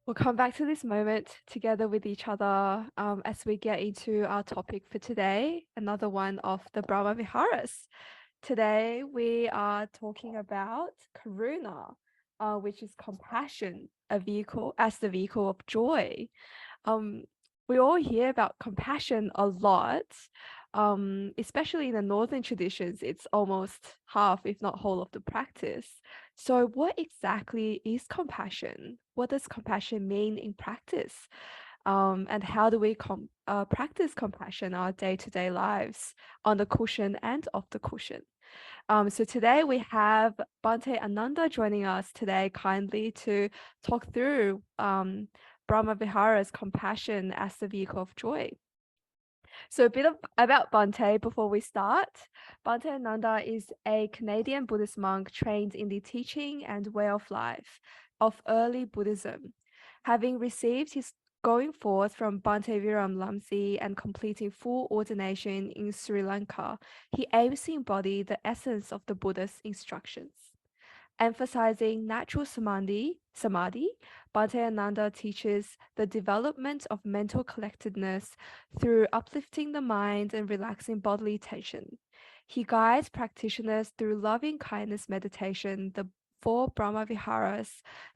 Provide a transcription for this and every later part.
We'll come back to this moment together with each other as we get into our topic for today, another one of the Brahmaviharas. Today, we are talking about Karuna, which is compassion, a vehicle as the vehicle of joy. Um, we all hear about compassion a lot, especially in the Northern traditions. It's almost half, if not whole, of the practice. So, what exactly is compassion? What does compassion mean in practice? And how do we practice compassion in our day-to-day lives on the cushion and off the cushion? So today we have Bhante Ananda joining us today kindly to talk through Brahmavihara's compassion as the vehicle of joy. So a bit about Bhante before we start. Bhante Ananda is a Canadian Buddhist monk trained in the teaching and way of life of early Buddhism. Having received his going forth from Bhante Viram Lamsi and completing full ordination in Sri Lanka, he aims to embody the essence of the Buddha's instructions. Emphasizing natural samadhi, Bhante Ananda teaches the development of mental collectedness through uplifting the mind and relaxing bodily tension. He guides practitioners through loving kindness meditation, the four Brahmaviharas,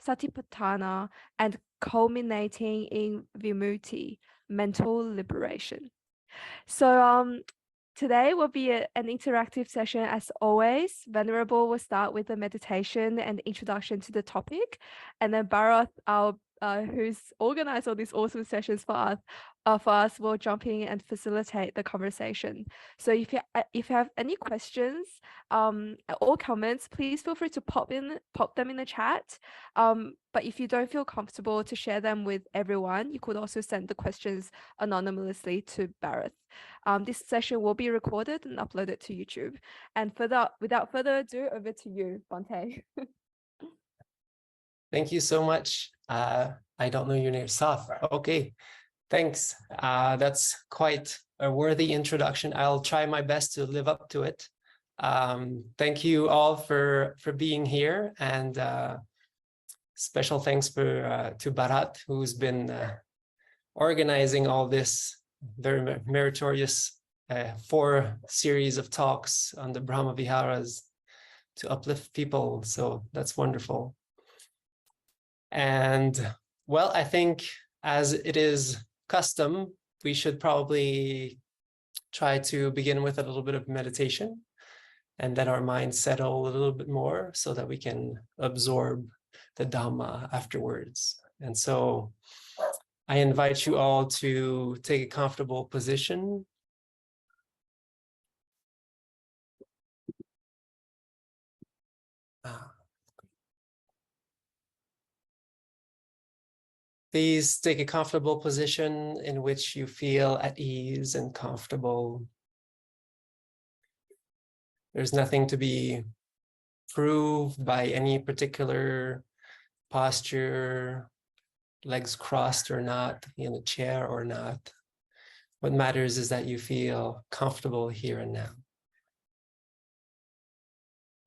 Satipatthana, and culminating in Vimutti, mental liberation. So today will be an interactive session as always. Venerable will start with a meditation and introduction to the topic, and then Bharath, our who's organized all these awesome sessions for us, will jump in and facilitate the conversation. So if you have any questions or comments, please feel free to pop them in the chat. But if you don't feel comfortable to share them with everyone, you could also send the questions anonymously to Bharath. This session will be recorded and uploaded to YouTube. And without further ado, over to you, Bhante. Thank you so much. I don't know your name, Saf. Okay, thanks. That's quite a worthy introduction. I'll try my best to live up to it. Thank you all for being here, and special thanks to Bharat, who's been organizing all this very meritorious 4 series of talks on the Brahmaviharas to uplift people. So that's wonderful. And well, I think as it is custom, we should probably try to begin with a little bit of meditation and let our minds settle a little bit more so that we can absorb the Dhamma afterwards. And so I invite you all to take a comfortable position. Please take a comfortable position in which you feel at ease and comfortable. There's nothing to be proved by any particular posture, legs crossed or not, in a chair or not. What matters is that you feel comfortable here and now.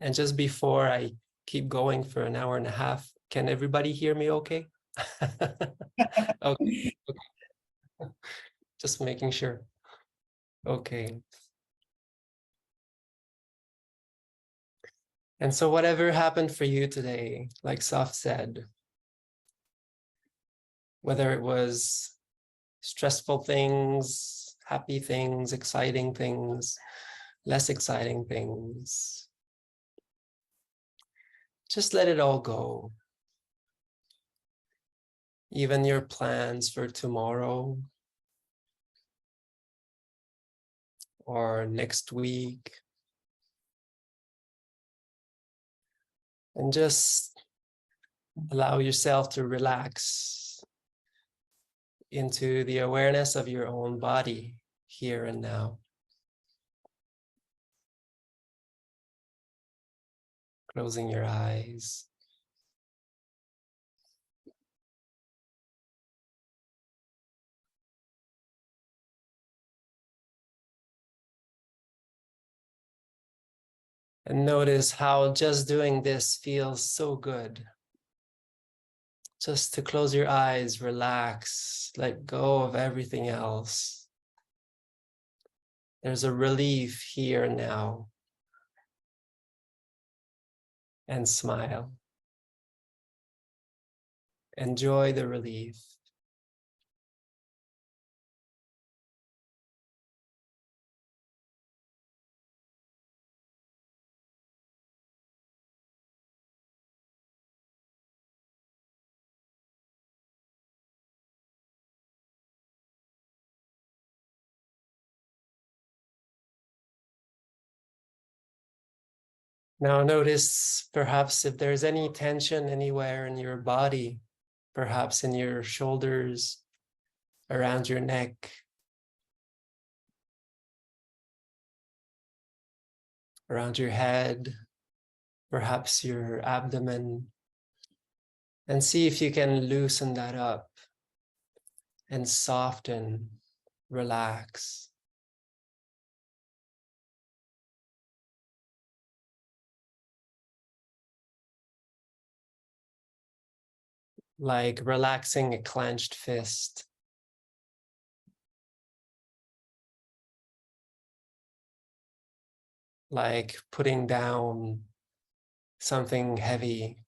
And just before I keep going for an hour and a half, can everybody hear me okay? Okay. Just making sure. Okay. And so whatever happened for you today, like Saf said, whether it was stressful things, happy things, exciting things, less exciting things, just let it all go. Even your plans for tomorrow or next week. And just allow yourself to relax into the awareness of your own body here and now. Closing your eyes. And notice how just doing this feels so good. just to close your eyes, relax, let go of everything else. There's a relief here now. And smile. Enjoy the relief. Now notice perhaps if there's any tension anywhere in your body, perhaps in your shoulders, around your neck, around your head, perhaps your abdomen, and see if you can loosen that up and soften, relax. Like relaxing a clenched fist. Like putting down something heavy.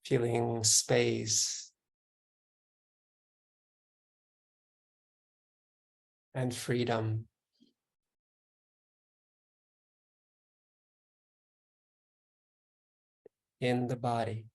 Feeling space and freedom. In the body.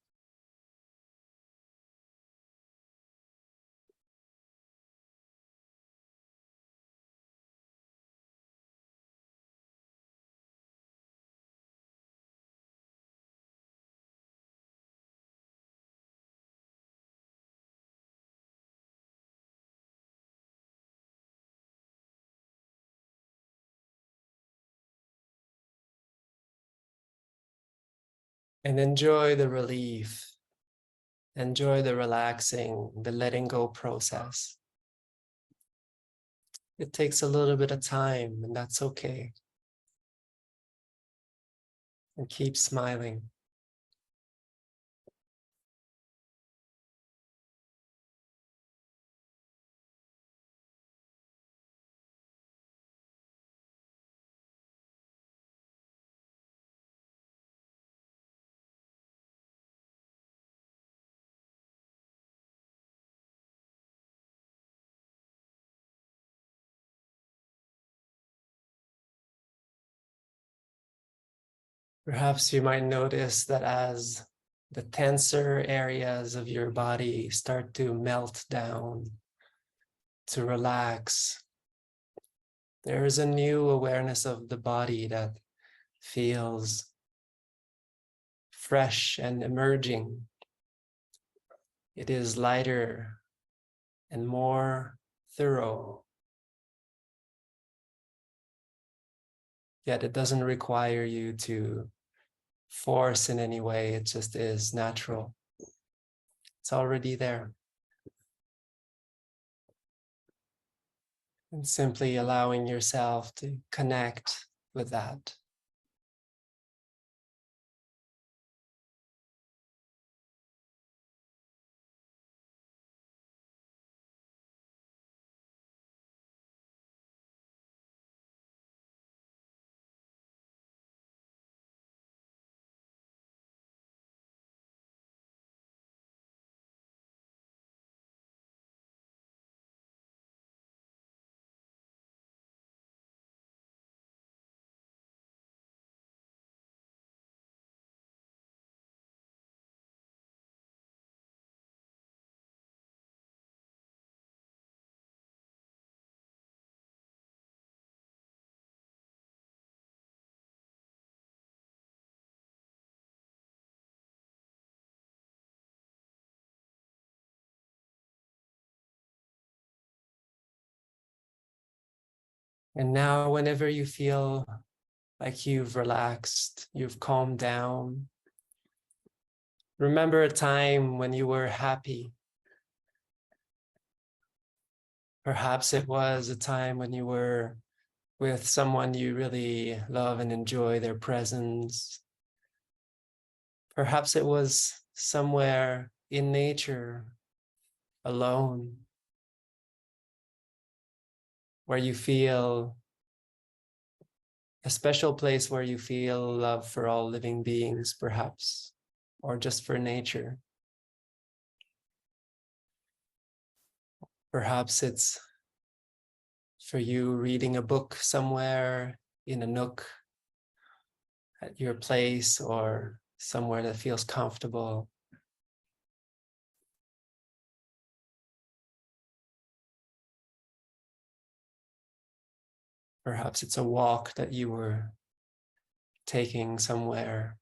And enjoy the relief. Enjoy the relaxing, the letting go process. It takes a little bit of time, and that's okay. And keep smiling. Perhaps you might notice that as the tenser areas of your body start to melt down, to relax, there is a new awareness of the body that feels fresh and emerging. It is lighter and more thorough. Yet it doesn't require you to force in any way. It just is natural. It's already there. And simply allowing yourself to connect with that. And now, whenever you feel like you've relaxed, you've calmed down, remember a time when you were happy. Perhaps it was a time when you were with someone you really love and enjoy their presence. Perhaps it was somewhere in nature, alone, where you feel a special place where you feel love for all living beings, perhaps, or just for nature. Perhaps it's for you reading a book somewhere in a nook at your place or somewhere that feels comfortable. Perhaps it's a walk that you were taking somewhere.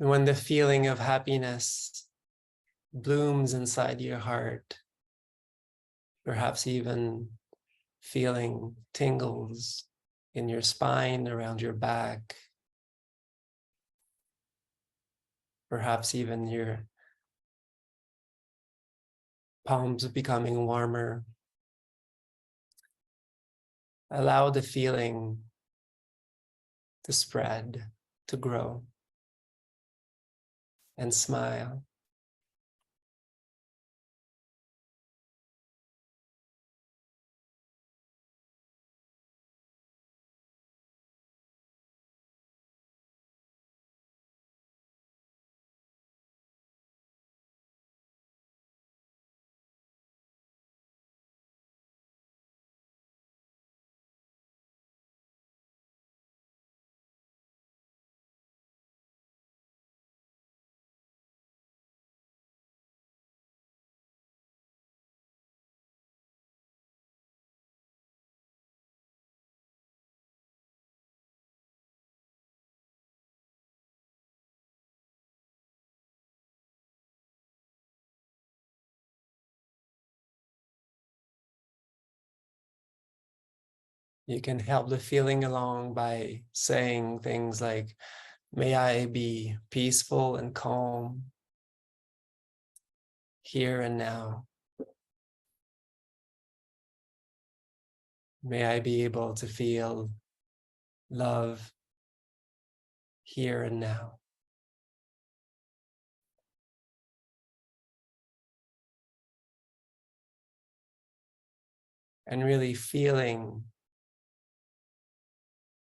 And when the feeling of happiness blooms inside your heart, perhaps even feeling tingles in your spine, around your back, perhaps even your palms becoming warmer. Allow the feeling to spread, to grow, and smile. You can help the feeling along by saying things like, may I be peaceful and calm here and now. May I be able to feel love here and now. And really feeling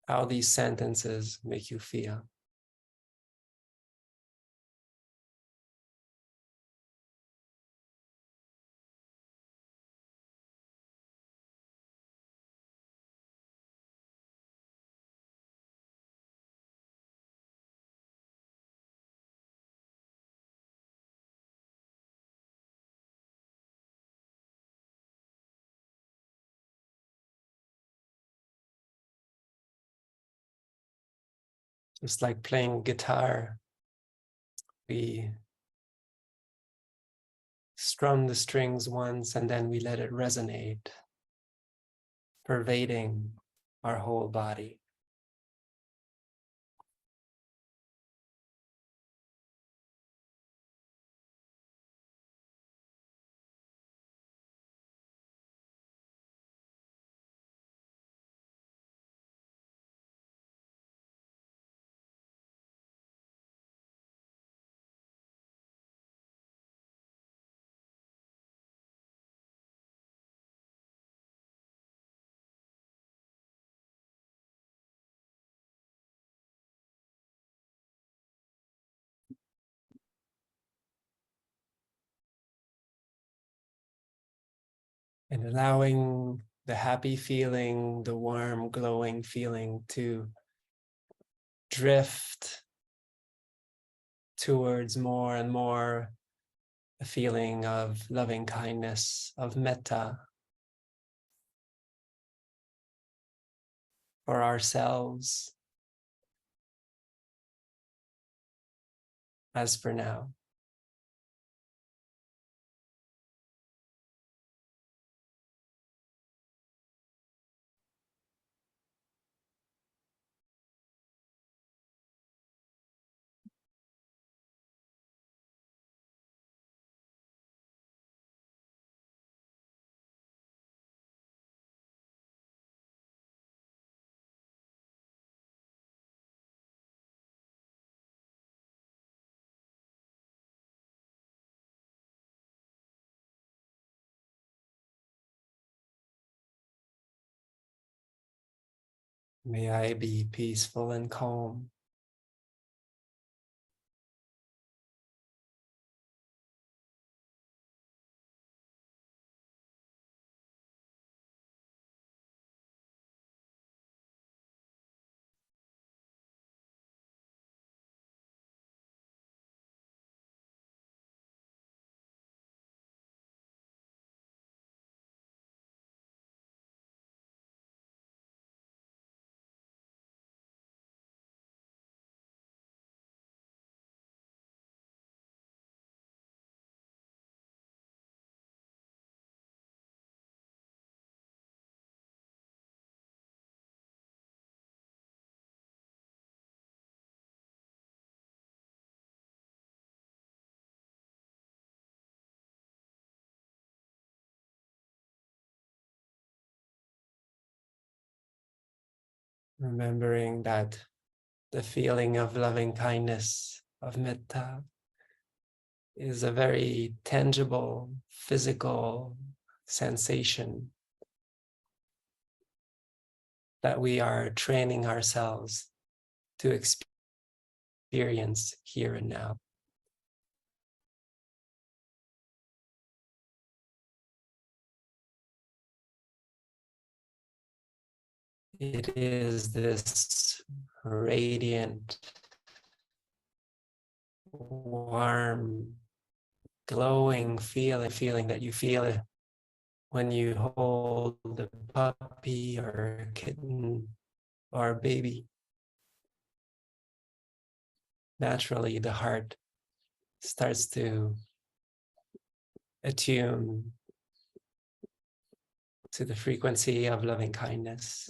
how these sentences make you feel. Just like playing guitar, we strum the strings once and then we let it resonate, pervading our whole body. And allowing the happy feeling, the warm, glowing feeling to drift towards more and more a feeling of loving kindness, of metta for ourselves as for now. May I be peaceful and calm. Remembering that the feeling of loving kindness, of metta, is a very tangible, physical sensation that we are training ourselves to experience here and now. It is this radiant, warm, glowing feeling that you feel when you hold a puppy or a kitten or a baby. Naturally, the heart starts to attune to the frequency of loving kindness.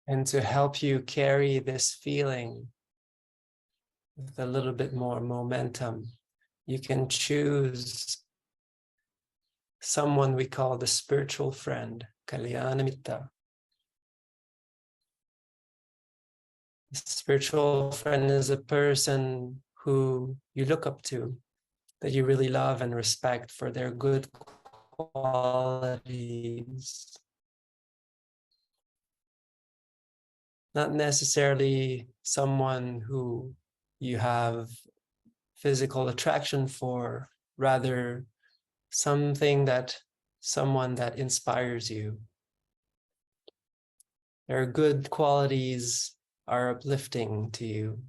And to help you carry this feeling with a little bit more momentum, you can choose someone we call the spiritual friend, Kalyanamitta. The spiritual friend is a person who you look up to, that you really love and respect for their good qualities. Not necessarily someone who you have physical attraction for, rather someone that inspires you. Their good qualities are uplifting to you.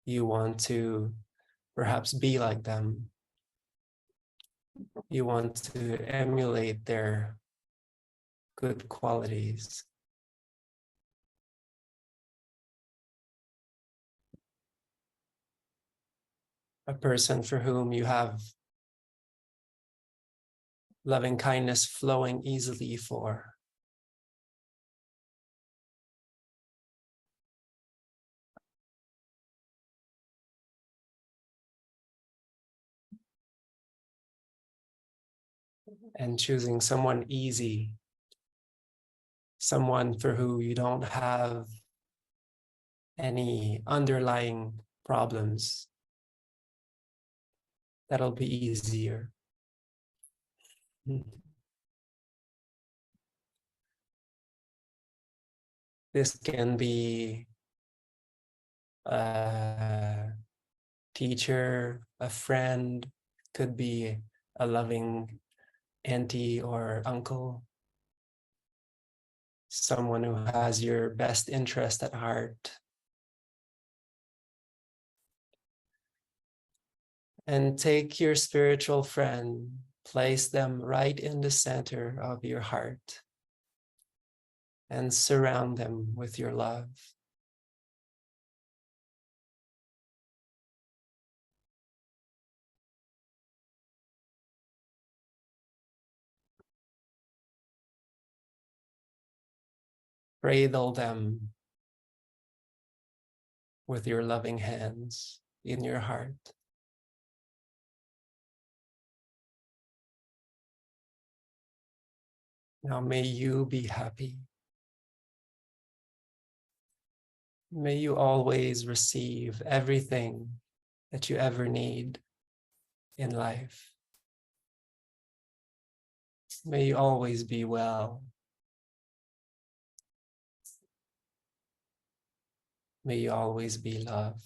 You want to perhaps be like them. You want to emulate their good qualities. A person for whom you have loving kindness flowing easily for. And choosing someone easy, someone for who you don't have any underlying problems. That'll be easier. This can be a teacher, a friend, could be a loving auntie or uncle, someone who has your best interest at heart. And take your spiritual friend, place them right in the center of your heart, and surround them with your love. Cradle them with your loving hands in your heart. Now may you be happy. May you always receive everything that you ever need in life. May you always be well. May you always be loved.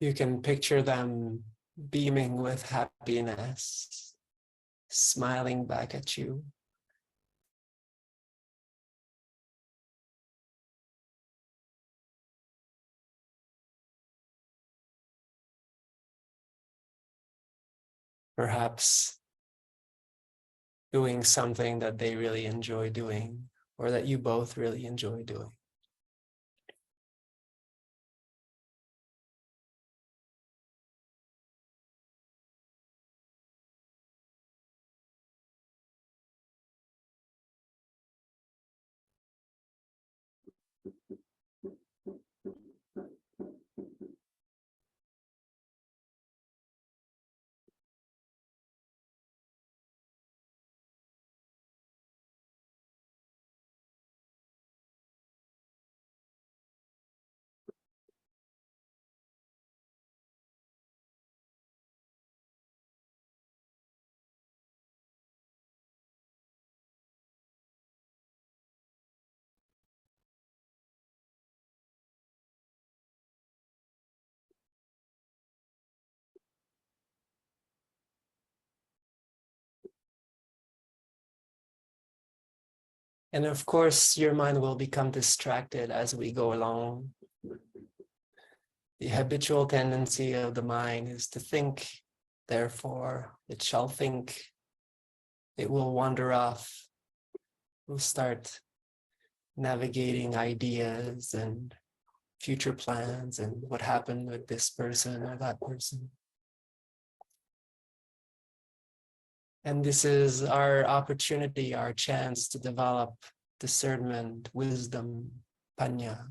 You can picture them beaming with happiness, smiling back at you. Perhaps doing something that they really enjoy doing, or that you both really enjoy doing. And of course, your mind will become distracted as we go along. The habitual tendency of the mind is to think, therefore it shall think. It will wander off. We'll start navigating ideas and future plans and what happened with this person or that person. And this is our opportunity, our chance to develop discernment, wisdom, panya.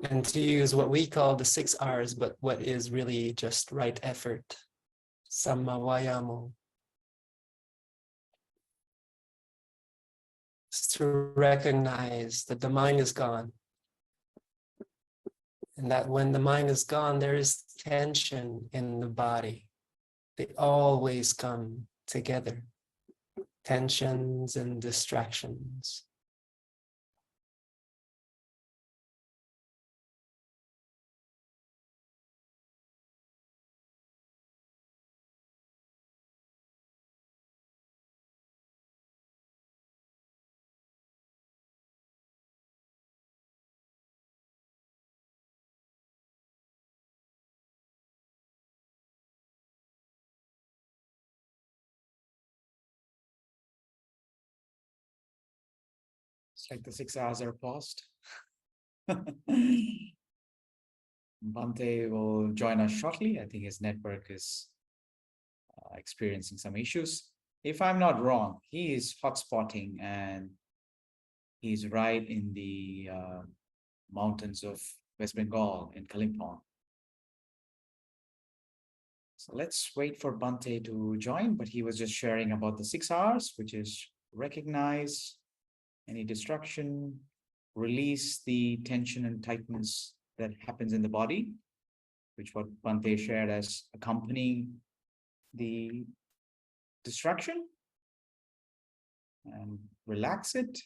And to use what we call the 6 R's, but what is really just right effort, samma vayamo. To recognize that the mind is gone. And that when the mind is gone, there is tension in the body. They always come together, tensions and distractions. It's like the 6 hours are paused. Bhante will join us shortly. I think his network is experiencing some issues. If I'm not wrong, he is hotspotting and he's right in the mountains of West Bengal in Kalimpong. So let's wait for Bhante to join, but he was just sharing about the 6 hours, which is recognize any distraction, release the tension and tightness that happens in the body, which what Bhante shared as accompanying the distraction, and relax it,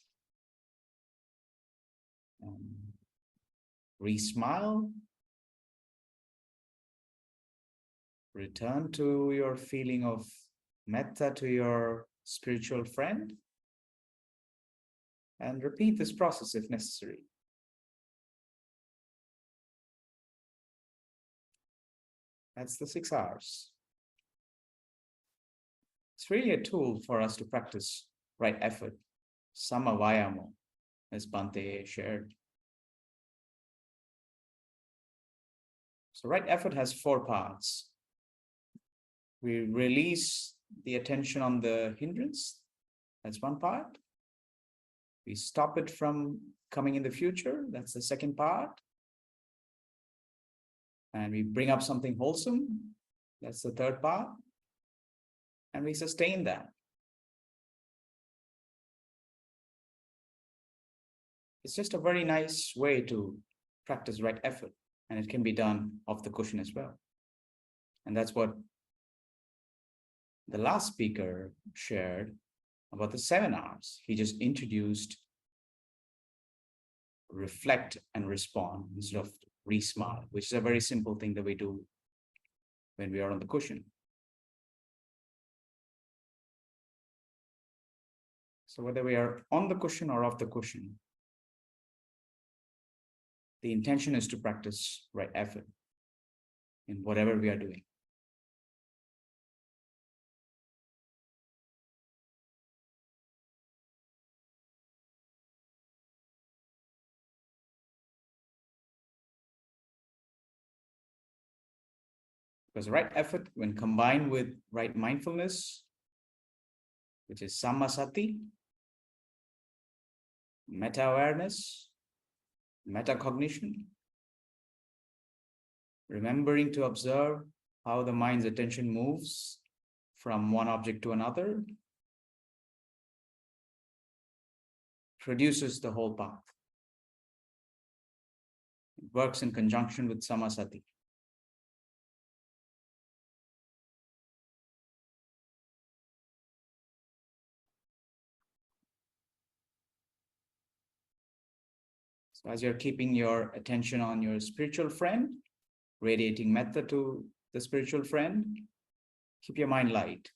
and re-smile, return to your feeling of metta to your spiritual friend, and repeat this process if necessary. That's the 6 hours. It's really a tool for us to practice right effort, sama vayamo, as Bhante shared. So right effort has 4 parts. We release the attention on the hindrance. That's one part. We stop it from coming in the future. That's the second part. And we bring up something wholesome. That's the third part. And we sustain that. It's just a very nice way to practice right effort. And it can be done off the cushion as well. And that's what the last speaker shared about the 7 hours. He just introduced reflect and respond instead of re-smile, which is a very simple thing that we do when we are on the cushion. So whether we are on the cushion or off the cushion, the intention is to practice right effort in whatever we are doing. Because right effort, when combined with right mindfulness, which is sammasati, meta-awareness, metacognition, remembering to observe how the mind's attention moves from one object to another, produces the whole path. It works in conjunction with sammasati. So as you're keeping your attention on your spiritual friend, radiating metta to the spiritual friend, keep your mind light.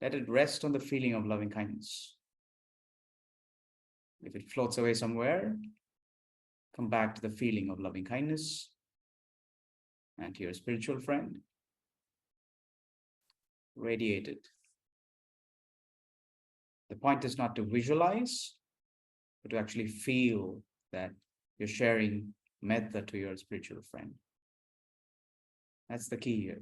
Let it rest on the feeling of loving kindness. If it floats away somewhere, come back to the feeling of loving kindness and to your spiritual friend. Radiate it. The point is not to visualize, but to actually feel that you're sharing metta to your spiritual friend. That's the key here.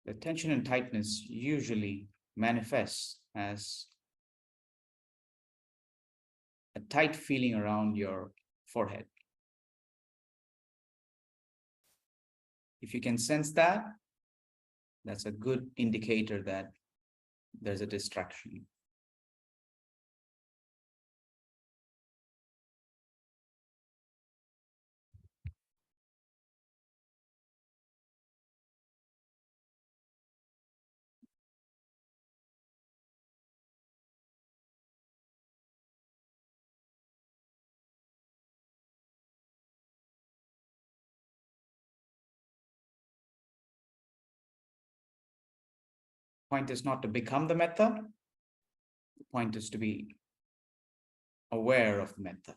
The tension and tightness usually manifests as a tight feeling around your forehead. If you can sense that, that's a good indicator that there's a distraction. point is not to become the metta. The point is to be aware of the metta.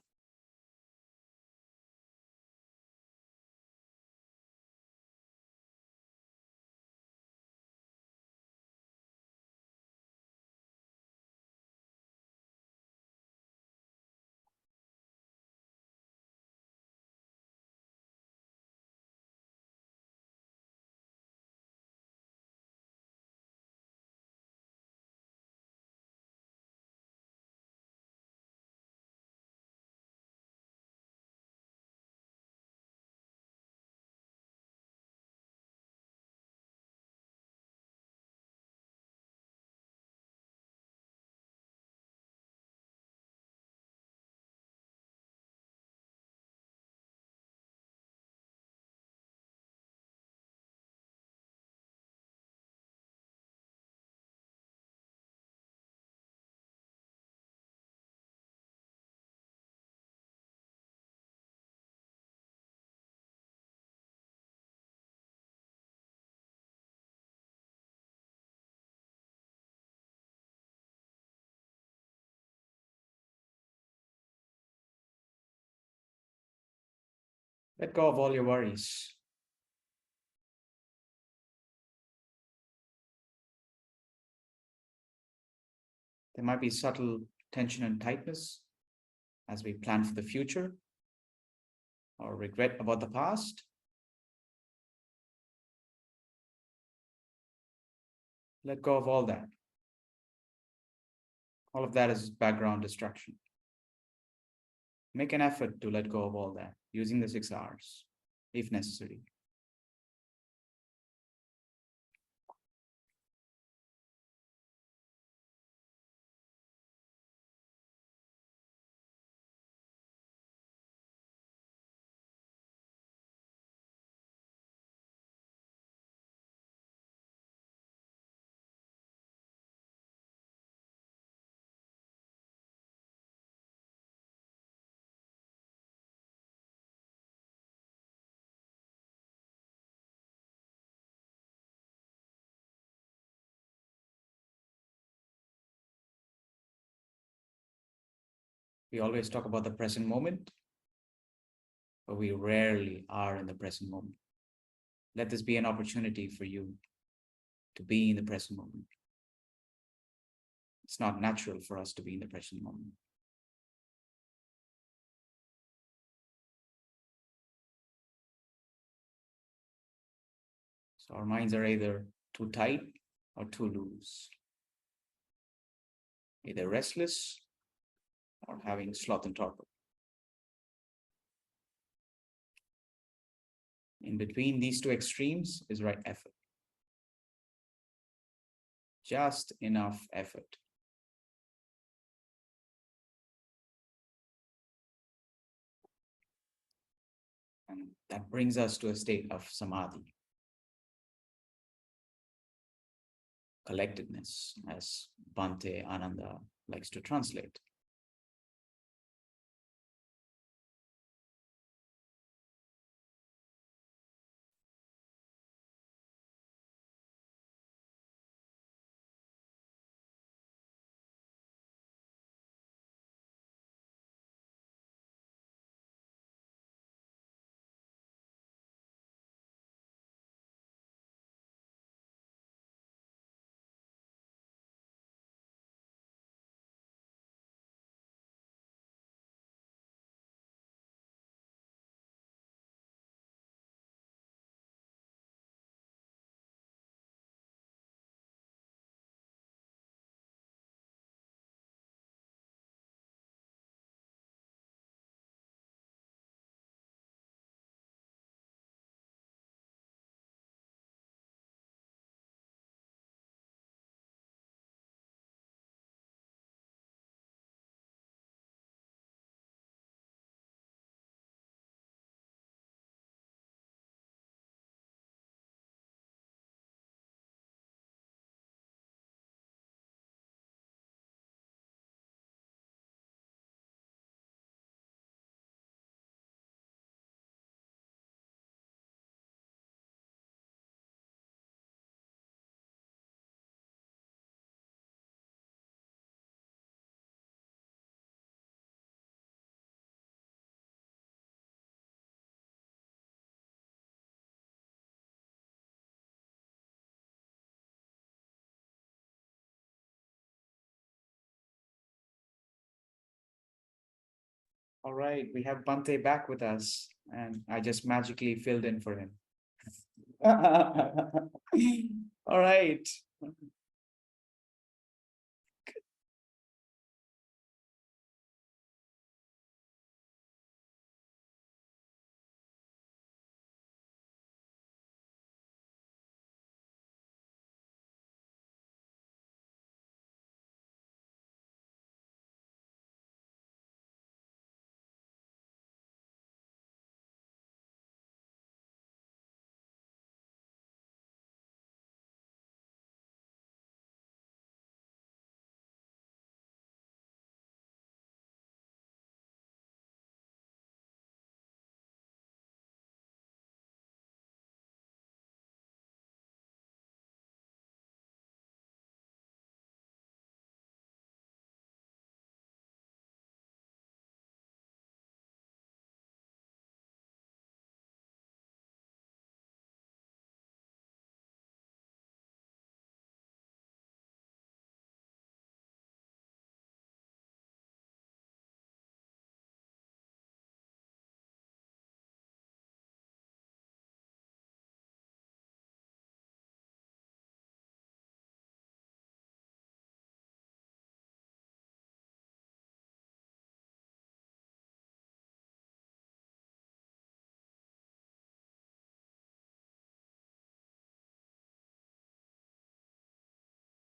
Let go of all your worries. There might be subtle tension and tightness as we plan for the future or regret about the past. Let go of all that. All of that is background distraction. Make an effort to let go of all that using the 6 R's, if necessary. We always talk about the present moment, but we rarely are in the present moment. Let this be an opportunity for you to be in the present moment. It's not natural for us to be in the present moment. So our minds are either too tight or too loose, either restless or having sloth and torpor. In between these two extremes is right effort. Just enough effort. And that brings us to a state of samadhi. Collectedness, as Bhante Ananda likes to translate. All right, we have Bhante back with us, and I just magically filled in for him. All right.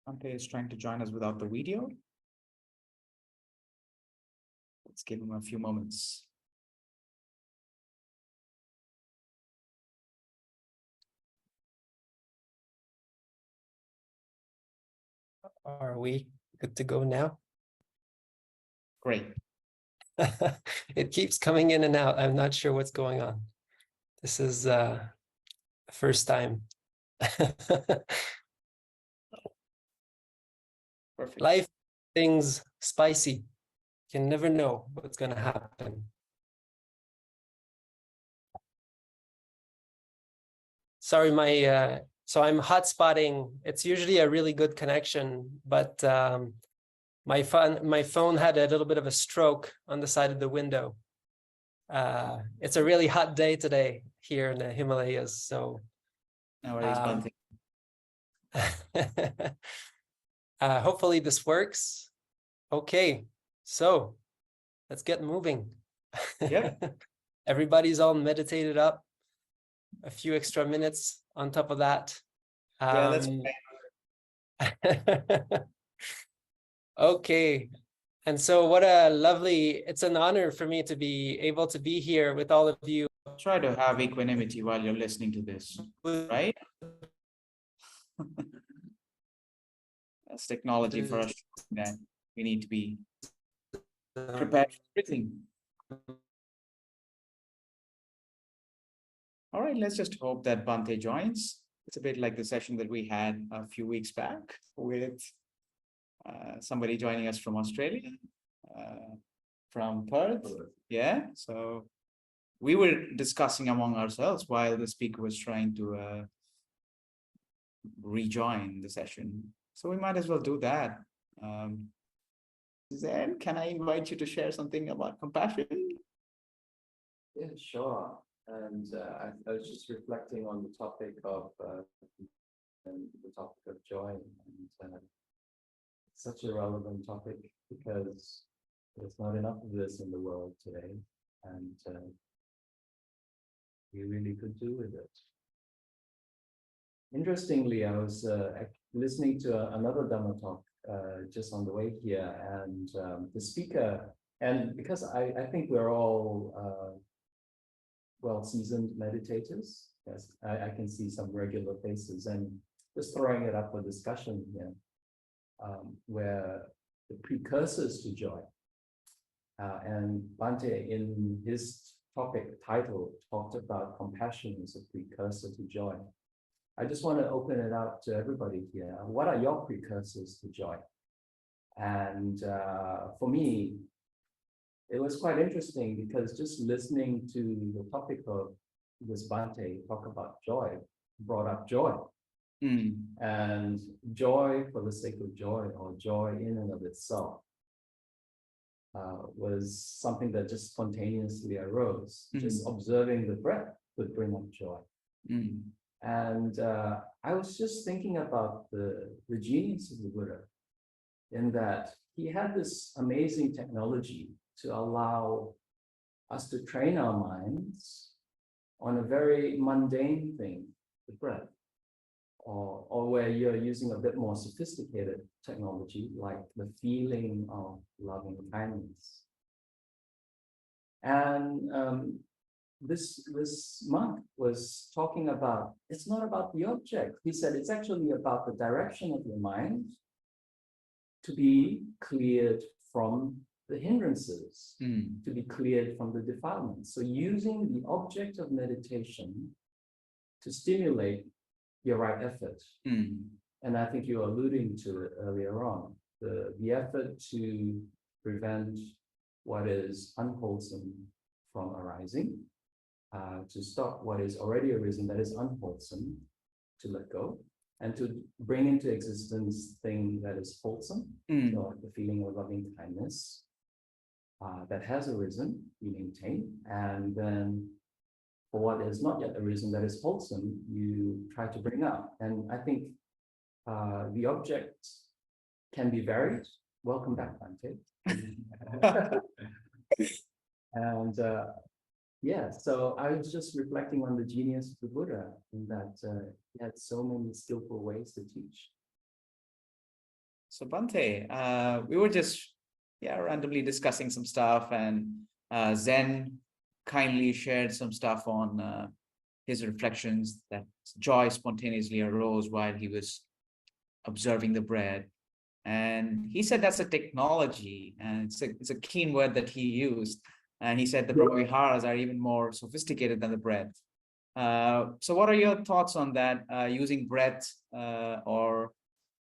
Bhante is trying to join us without the video. Let's give him a few moments. Are we good to go now? Great. It keeps coming in and out. I'm not sure what's going on. This is the first time. Perfect. Life, things spicy. You can never know what's going to happen. Sorry, so I'm hotspotting. It's usually a really good connection, but my phone had a little bit of a stroke on the side of the window. It's a really hot day today here in the Himalayas, so No worries, Bhante. hopefully this works. Okay, so let's get moving. Yep. Everybody's all meditated up. A few extra minutes on top of that. Yeah, that's okay. And so what a lovely, it's an honor for me to be able to be here with all of you. Try to have equanimity while you're listening to this, right? That's technology for us that we need to be prepared for everything. All right, let's just hope that Bhante joins. It's a bit like the session that we had a few weeks back with somebody joining us from Australia, from Perth. Yeah, so we were discussing among ourselves while the speaker was trying to rejoin the session. So we might as well do that. Zen, can I invite you to share something about compassion? Yeah, sure. And I was just reflecting on the topic of joy, and it's such a relevant topic because there's not enough of this in the world today, and we really could do with it. Interestingly, I was listening to another Dhamma talk just on the way here, and the speaker, and because I think we're all well-seasoned meditators, yes, I can see some regular faces, and just throwing it up for discussion here, where the precursors to joy, and Bhante in his topic title talked about compassion as a precursor to joy. I just want to open it up to everybody here. What are your precursors to joy? And for me, it was quite interesting because just listening to the topic of this Bhante talk about joy, brought up joy. And joy for the sake of joy, or joy in and of itself. was something that just spontaneously arose. Just observing the breath would bring up joy. And I was just thinking about the genius of the Buddha, in that he had this amazing technology to allow us to train our minds on a very mundane thing, the breath, or where you're using a bit more sophisticated technology, like the feeling of loving kindness. And this monk was talking about, it's not about the object. He said it's actually about the direction of your mind to be cleared from the hindrances, to be cleared from the defilements. So using the object of meditation to stimulate your right effort. And I think you were alluding to it earlier on, the effort to prevent what is unwholesome from arising, to stop what is already arisen that is unwholesome, to let go, and to bring into existence thing that is wholesome, so the feeling of loving kindness that has arisen, you maintain, and then for what has not yet arisen that is wholesome, you try to bring up. And I think the object can be varied. Welcome back, Bhante. And yeah, so I was just reflecting on the genius of the Buddha, in that he had so many skillful ways to teach. So Bhante, we were just randomly discussing some stuff, and Zen kindly shared some stuff on his reflections that joy spontaneously arose while he was observing the breath. And he said that's a technology, and it's a keen word that he used. And he said the Brahmaviharas are even more sophisticated than the breath. So what are your thoughts on that, using breath or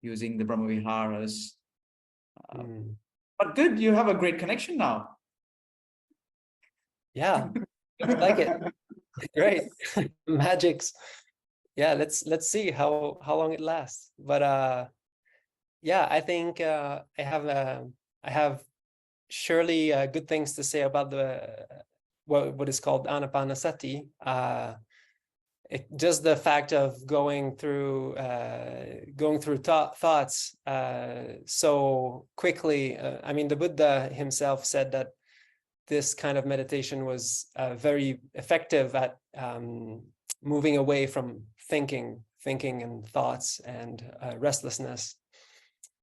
using the Brahmaviharas? But good, you have a great connection now. Yeah, I like it. Great. Magics. Yeah, let's see how long it lasts. But yeah, I think I have surely good things to say about the what is called Ānāpānasati. Just the fact of going through thoughts so quickly. I mean, the Buddha himself said that this kind of meditation was very effective at moving away from thinking and thoughts and restlessness.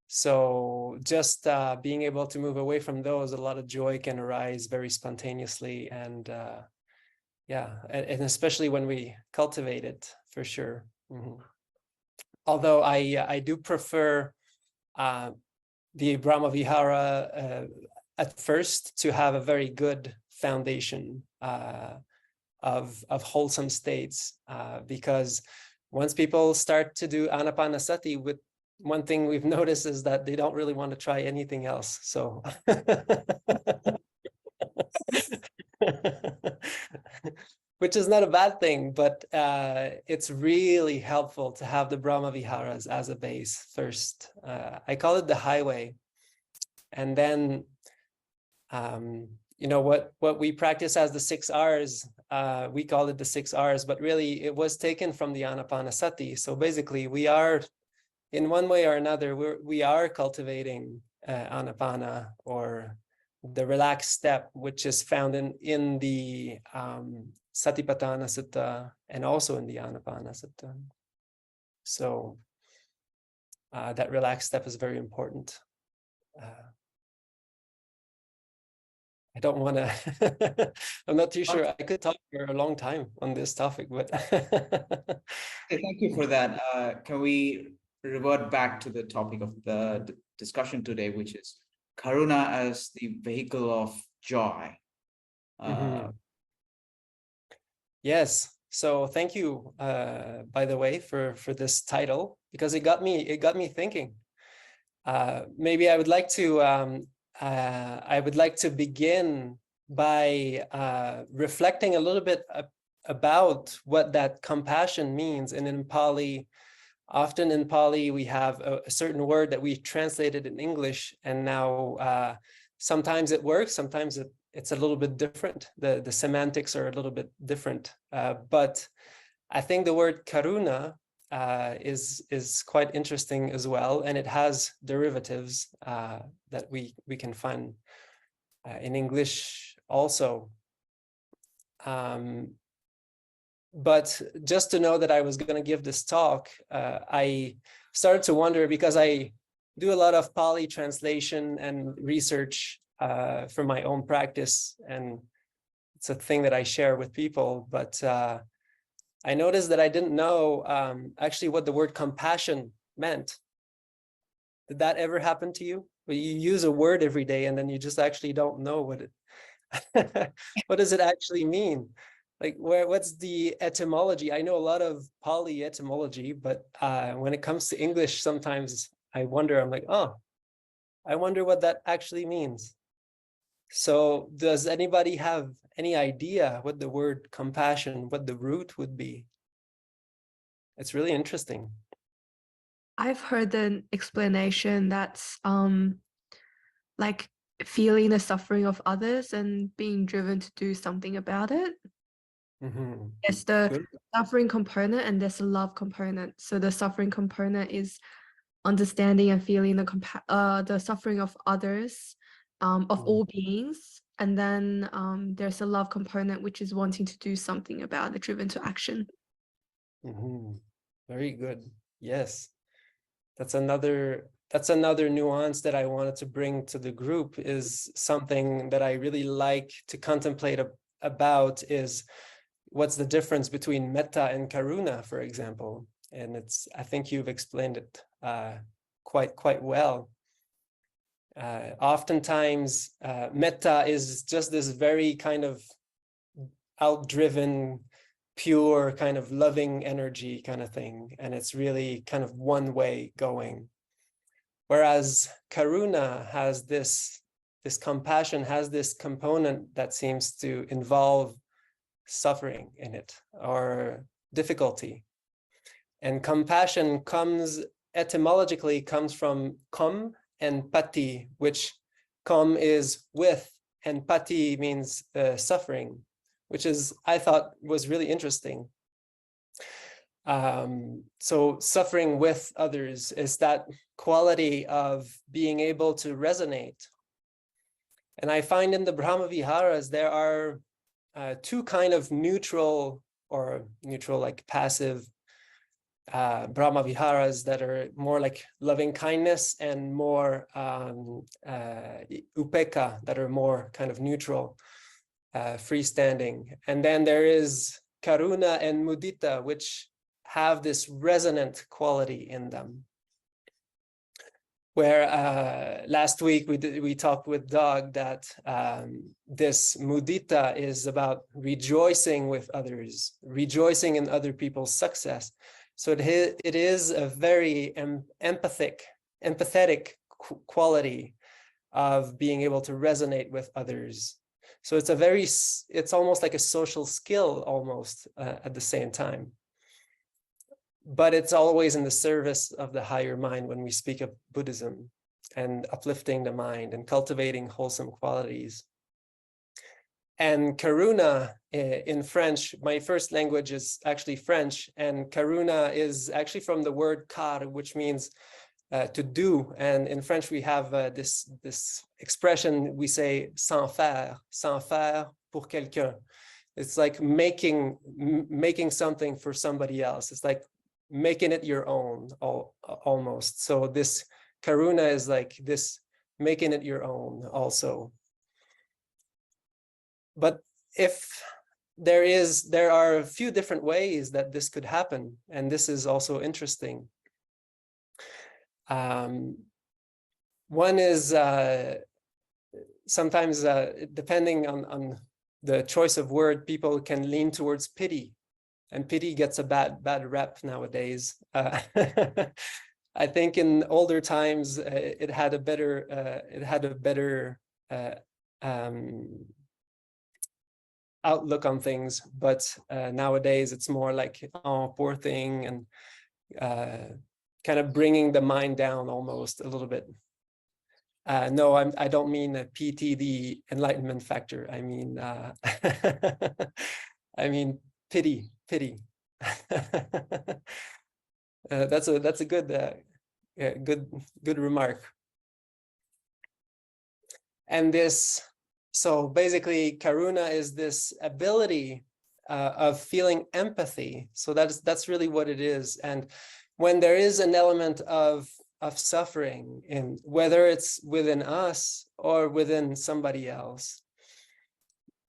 So just being able to move away from those, a lot of joy can arise very spontaneously, and yeah, and especially when we cultivate it, for sure. Although I do prefer the Brahmavihara at first to have a very good foundation of wholesome states, because once people start to do Ānāpānasati, with one thing we've noticed is that they don't really want to try anything else. So which is not a bad thing, but it's really helpful to have the Brahmaviharas as a base first. I call it the highway. And then you know, what we practice as the 6 R's, we call it the 6 R's, but really it was taken from the Ānāpānasati. So basically we are, in one way or another, we are cultivating Ānāpāna, or the relaxed step, which is found in the Satipatthana Sutta and also in the Ānāpānasati. So that relaxed step is very important. I don't want to, I'm not too sure. I could talk for a long time on this topic, but. Thank you for that. Can we revert back to the topic of the discussion today, which is Karuna as the vehicle of joy? Yes. So thank you, by the way, for this title, because it got me thinking. Maybe I would like to begin by reflecting a little bit about what that compassion means. And in Pali, often in Pali, we have a certain word that we translated in English, and now sometimes it works, sometimes it's a little bit different. The semantics are a little bit different. But I think the word Karuna is quite interesting as well, and it has derivatives that we can find in English also. But just to know that I was going to give this talk, I started to wonder, because I do a lot of Pali translation and research for my own practice, and it's a thing that I share with people. But I noticed that I didn't know actually what the word compassion meant. Did that ever happen to you? Well, you use a word every day and then you just actually don't know what what does it actually mean? Like, what's the etymology? I know a lot of Pali etymology, but when it comes to English, sometimes I wonder, I'm like, oh, I wonder what that actually means. So does anybody have any idea what the word compassion, what the root would be? It's really interesting. I've heard an explanation that's like feeling the suffering of others and being driven to do something about it. Mm-hmm. There's the Good. suffering component and there's the love component. So the suffering component is understanding and feeling the suffering of others, of all beings. And then there's a love component, which is wanting to do something about it, driven to action. Mm-hmm. Very good. Yes. That's another nuance that I wanted to bring to the group, is something that I really like to contemplate about, is what's the difference between Metta and Karuna, for example. And I think you've explained it quite well. Oftentimes, Metta is just this very kind of outdriven, pure kind of loving energy kind of thing. And it's really kind of one way going. Whereas Karuna has this compassion, has this component that seems to involve suffering in it, or difficulty. And compassion etymologically comes from kom and pati, which kom is with, and pati means suffering, which I thought was really interesting. So suffering with others is that quality of being able to resonate. And I find in the Brahmaviharas, there are two kind of neutral like passive Brahmaviharas that are more like loving kindness, and more upeka, that are more kind of neutral, freestanding. And then there is Karuna and Mudita, which have this resonant quality in them. Where last week we talked with Doug that this mudita is about rejoicing with others, rejoicing in other people's success. So it is a very empathetic quality of being able to resonate with others. So it's almost like a social skill almost at the same time. But it's always in the service of the higher mind when we speak of Buddhism, and uplifting the mind and cultivating wholesome qualities. And Karuna in French, my first language is actually French, and Karuna is actually from the word kar, which means to do. And in French, we have this expression, we say sans faire pour quelqu'un. It's like making something for somebody else. It's like making it your own, almost. So this Karuna is like this, making it your own also. But if there are a few different ways that this could happen, and this is also interesting. One is sometimes, depending on the choice of word, people can lean towards pity. And pity gets a bad rep nowadays. I think in older times it had a better outlook on things, but nowadays it's more like, oh, poor thing, and kind of bringing the mind down almost a little bit. No, I don't mean PT, the enlightenment factor. I mean, I mean pity. That's a good good remark. And this, so basically, Karuna is this ability of feeling empathy. So that's really what it is. And when there is an element of suffering, in whether it's within us or within somebody else,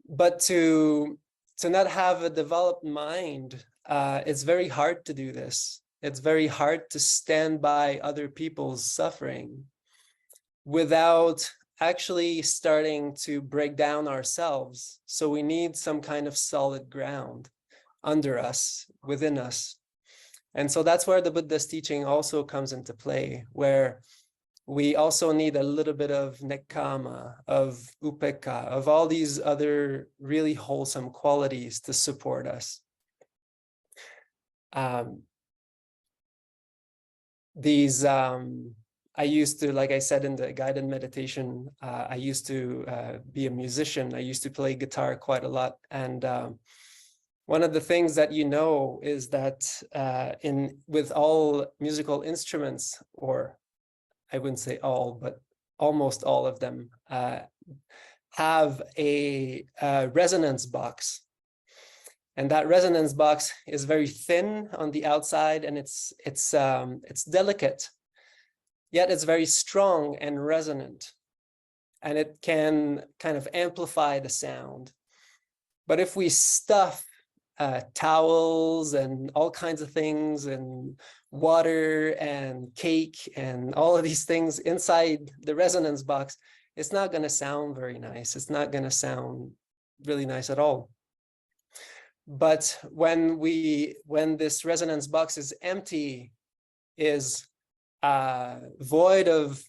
but to not have a developed mind, it's very hard to do this. It's very hard to stand by other people's suffering without actually starting to break down ourselves. So we need some kind of solid ground under us, within us. And so that's where the Buddha's teaching also comes into play, where we also need a little bit of nekkhamma, of upekkha, of all these other really wholesome qualities to support us. I used to, like I said in the guided meditation, I used to be a musician. I used to play guitar quite a lot. And one of the things that you know is that with all musical instruments, or I wouldn't say all, but almost all of them, have a resonance box. And that resonance box is very thin on the outside, and it's delicate, yet it's very strong and resonant, and it can kind of amplify the sound. But if we stuff towels and all kinds of things and water and cake and all of these things inside the resonance box, it's not going to sound very nice. It's not going to sound really nice at all. But when this resonance box is empty, is void of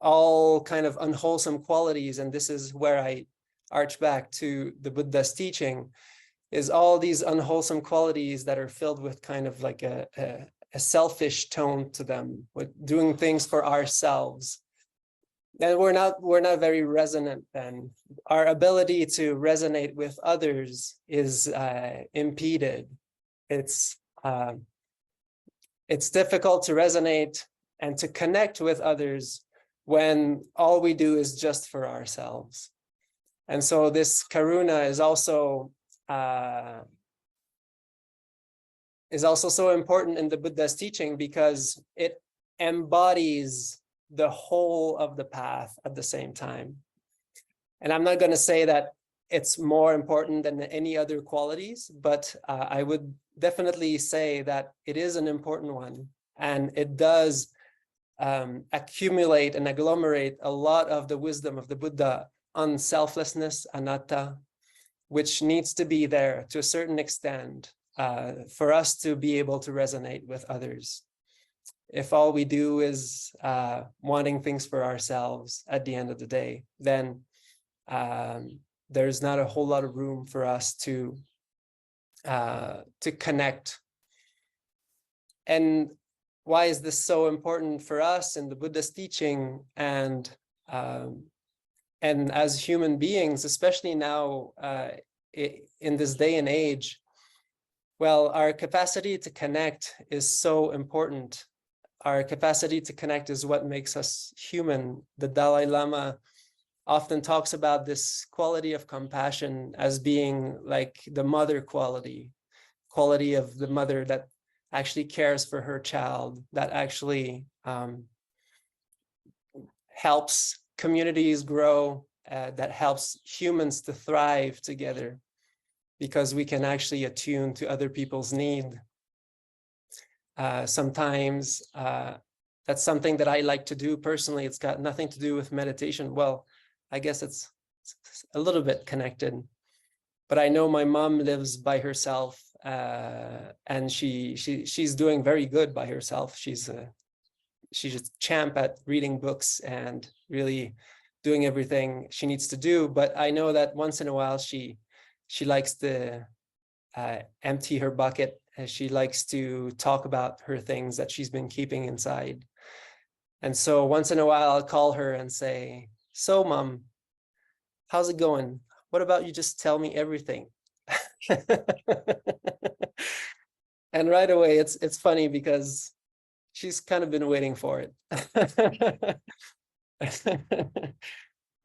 all kind of unwholesome qualities, and this is where I arch back to the Buddha's teaching, is all these unwholesome qualities that are filled with kind of like a selfish tone to them, with doing things for ourselves. And we're not very resonant then. Our ability to resonate with others is impeded. It's difficult to resonate and to connect with others when all we do is just for ourselves. And so this Karuna is also so important in the Buddha's teaching, because it embodies the whole of the path at the same time. And I'm not going to say that it's more important than any other qualities, but I would definitely say that it is an important one, and it does accumulate and agglomerate a lot of the wisdom of the Buddha on selflessness, anatta, which needs to be there to a certain extent for us to be able to resonate with others. If all we do is wanting things for ourselves at the end of the day, then there's not a whole lot of room for us to connect. And why is this so important for us in the Buddha's teaching, and as human beings, especially now in this day and age? Well, our capacity to connect is so important. Our capacity to connect is what makes us human. The Dalai Lama often talks about this quality of compassion as being like the mother quality of the mother that actually cares for her child, that actually helps communities grow, that helps humans to thrive together, because we can actually attune to other people's need. Sometimes that's something that I like to do personally. It's got nothing to do with meditation. Well, I guess it's a little bit connected, but I know my mom lives by herself, and she's doing very good by herself. She's a champ at reading books and really doing everything she needs to do. But I know that once in a while she likes to empty her bucket, and she likes to talk about her things that she's been keeping inside. And so once in a while, I'll call her and say, so Mom, how's it going? What about you just tell me everything? And right away, it's funny because she's kind of been waiting for it.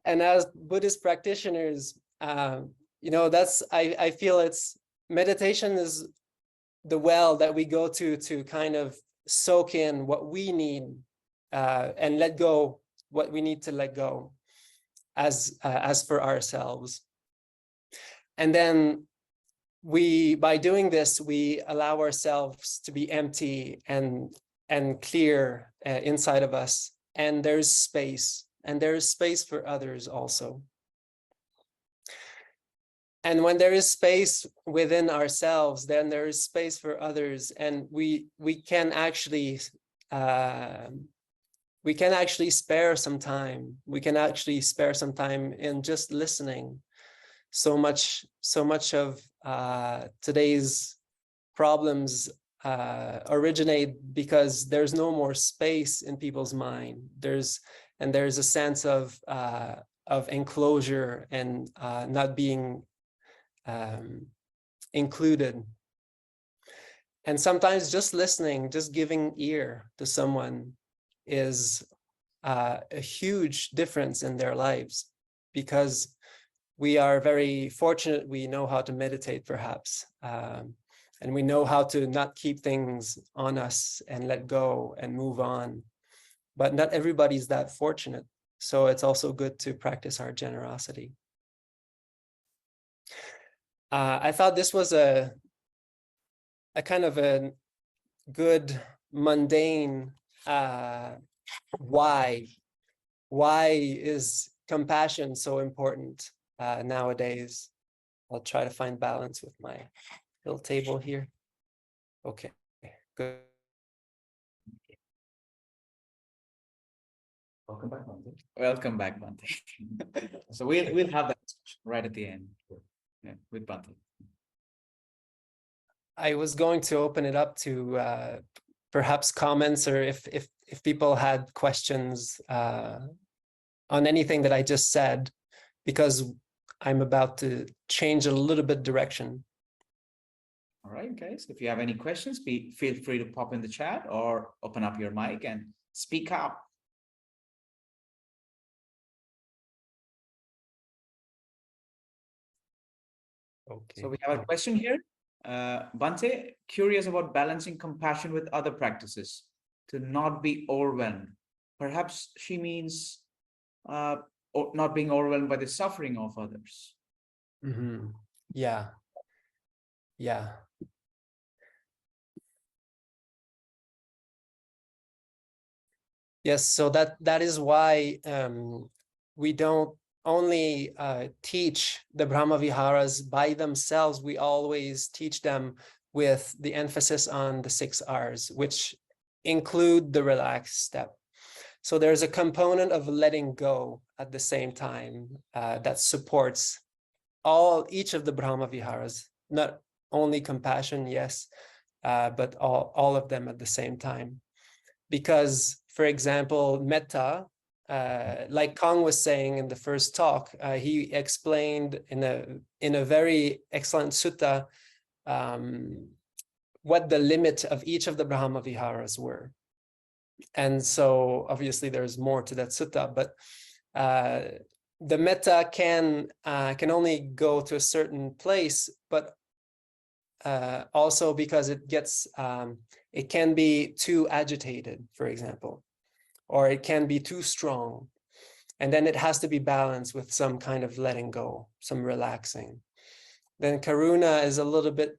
And as Buddhist practitioners, I feel it's meditation is the well that we go to kind of soak in what we need and let go what we need to let go as for ourselves. And then by doing this, we allow ourselves to be empty and clear inside of us, and there's space for others also. And when there is space within ourselves, then there is space for others, and we can actually spare some time. We can actually spare some time in just listening. So much of today's problems originate because there's no more space in people's mind. There's a sense of enclosure and not being included. And sometimes just listening, just giving ear to someone is a huge difference in their lives, because we are very fortunate. We know how to meditate, perhaps, and we know how to not keep things on us and let go and move on. But not everybody's that fortunate. So it's also good to practice our generosity. I thought this was a kind of a good mundane why is compassion so important nowadays. I'll try to find balance with my little table here. Okay, good. Welcome back, Bhante. Welcome back, Bhante. So we'll have that right at the end, yeah, with Bhante. I was going to open it up to perhaps comments, or if people had questions on anything that I just said, because I'm about to change a little bit direction. All right, guys, if you have any questions, feel free to pop in the chat or open up your mic and speak up. Okay. So we have a question here. Bhante, curious about balancing compassion with other practices to not be overwhelmed. Perhaps she means not being overwhelmed by the suffering of others. Mm-hmm. Yeah. Yes, so that is why we don't only teach the Brahmaviharas by themselves. We always teach them with the emphasis on the 6 R's, which include the relaxed step. So there's a component of letting go at the same time that supports each of the Brahmaviharas, not only compassion, yes, but all of them at the same time. Because, for example, metta, like Kong was saying in the first talk, he explained in a very excellent sutta what the limit of each of the Brahmaviharas were. And so obviously there's more to that sutta, but the metta can only go to a certain place, but also because it can be too agitated, for example, or it can be too strong. And then it has to be balanced with some kind of letting go, some relaxing. Then Karuna is a little bit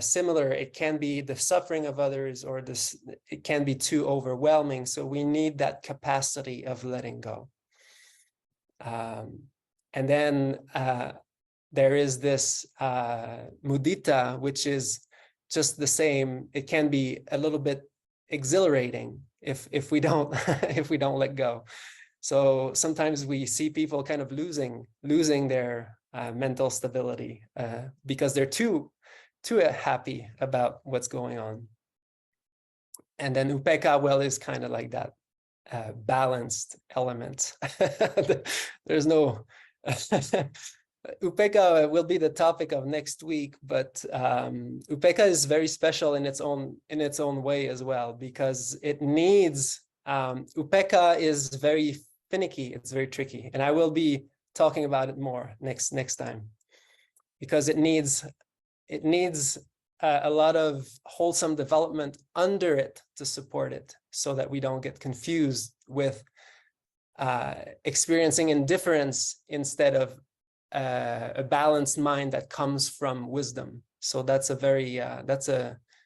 similar. It can be the suffering of others, or it can be too overwhelming. So we need that capacity of letting go. And then there is this mudita, which is just the same. It can be a little bit exhilarating if we don't if we don't let go. So sometimes we see people kind of losing their mental stability because they're too happy about what's going on. And then upekkha, well, is kind of like that. balanced element. There's no Upekkha will be the topic of next week, but Upekkha is very special in its own way as well, because it needs Upekkha is very finicky, it's very tricky, and I will be talking about it more next time, because it needs a lot of wholesome development under it to support it, so that we don't get confused with experiencing indifference instead of a balanced mind that comes from wisdom. So that's a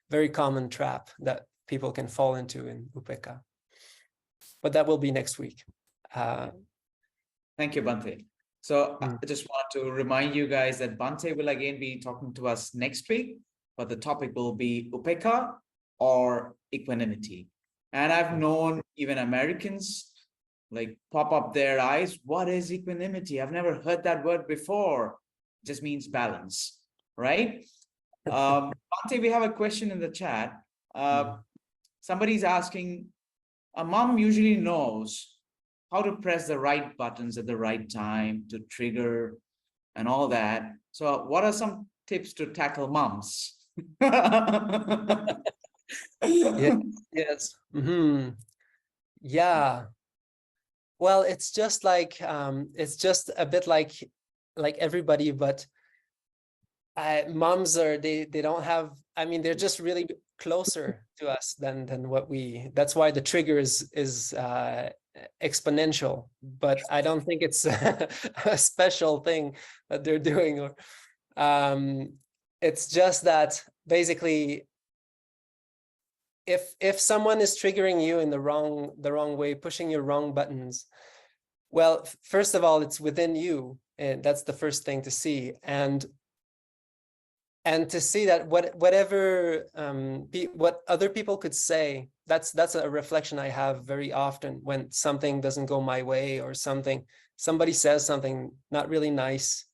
very common trap that people can fall into in Upekkha. But that will be next week. Thank you, Bhante. So I just want to remind you guys that Bhante will again be talking to us next week, but the topic will be Upekkha or equanimity. And I've known even Americans like pop up their eyes. What is equanimity? I've never heard that word before. It just means balance, right? Bhante, we have a question in the chat. Somebody's asking, a mom usually knows how to press the right buttons at the right time to trigger and all that. So what are some tips to tackle moms? Yes. Yeah. Well, it's just like it's just a bit like everybody, but moms are they don't have. I mean, they're just really closer to us than what we. That's why the trigger is exponential. But I don't think it's a special thing that they're doing, or it's just that basically, if someone is triggering you in the wrong way, pushing your wrong buttons, well, first of all, it's within you, and that's the first thing to see, and to see that whatever what other people could say, that's a reflection I have very often when something doesn't go my way, or somebody says something not really nice.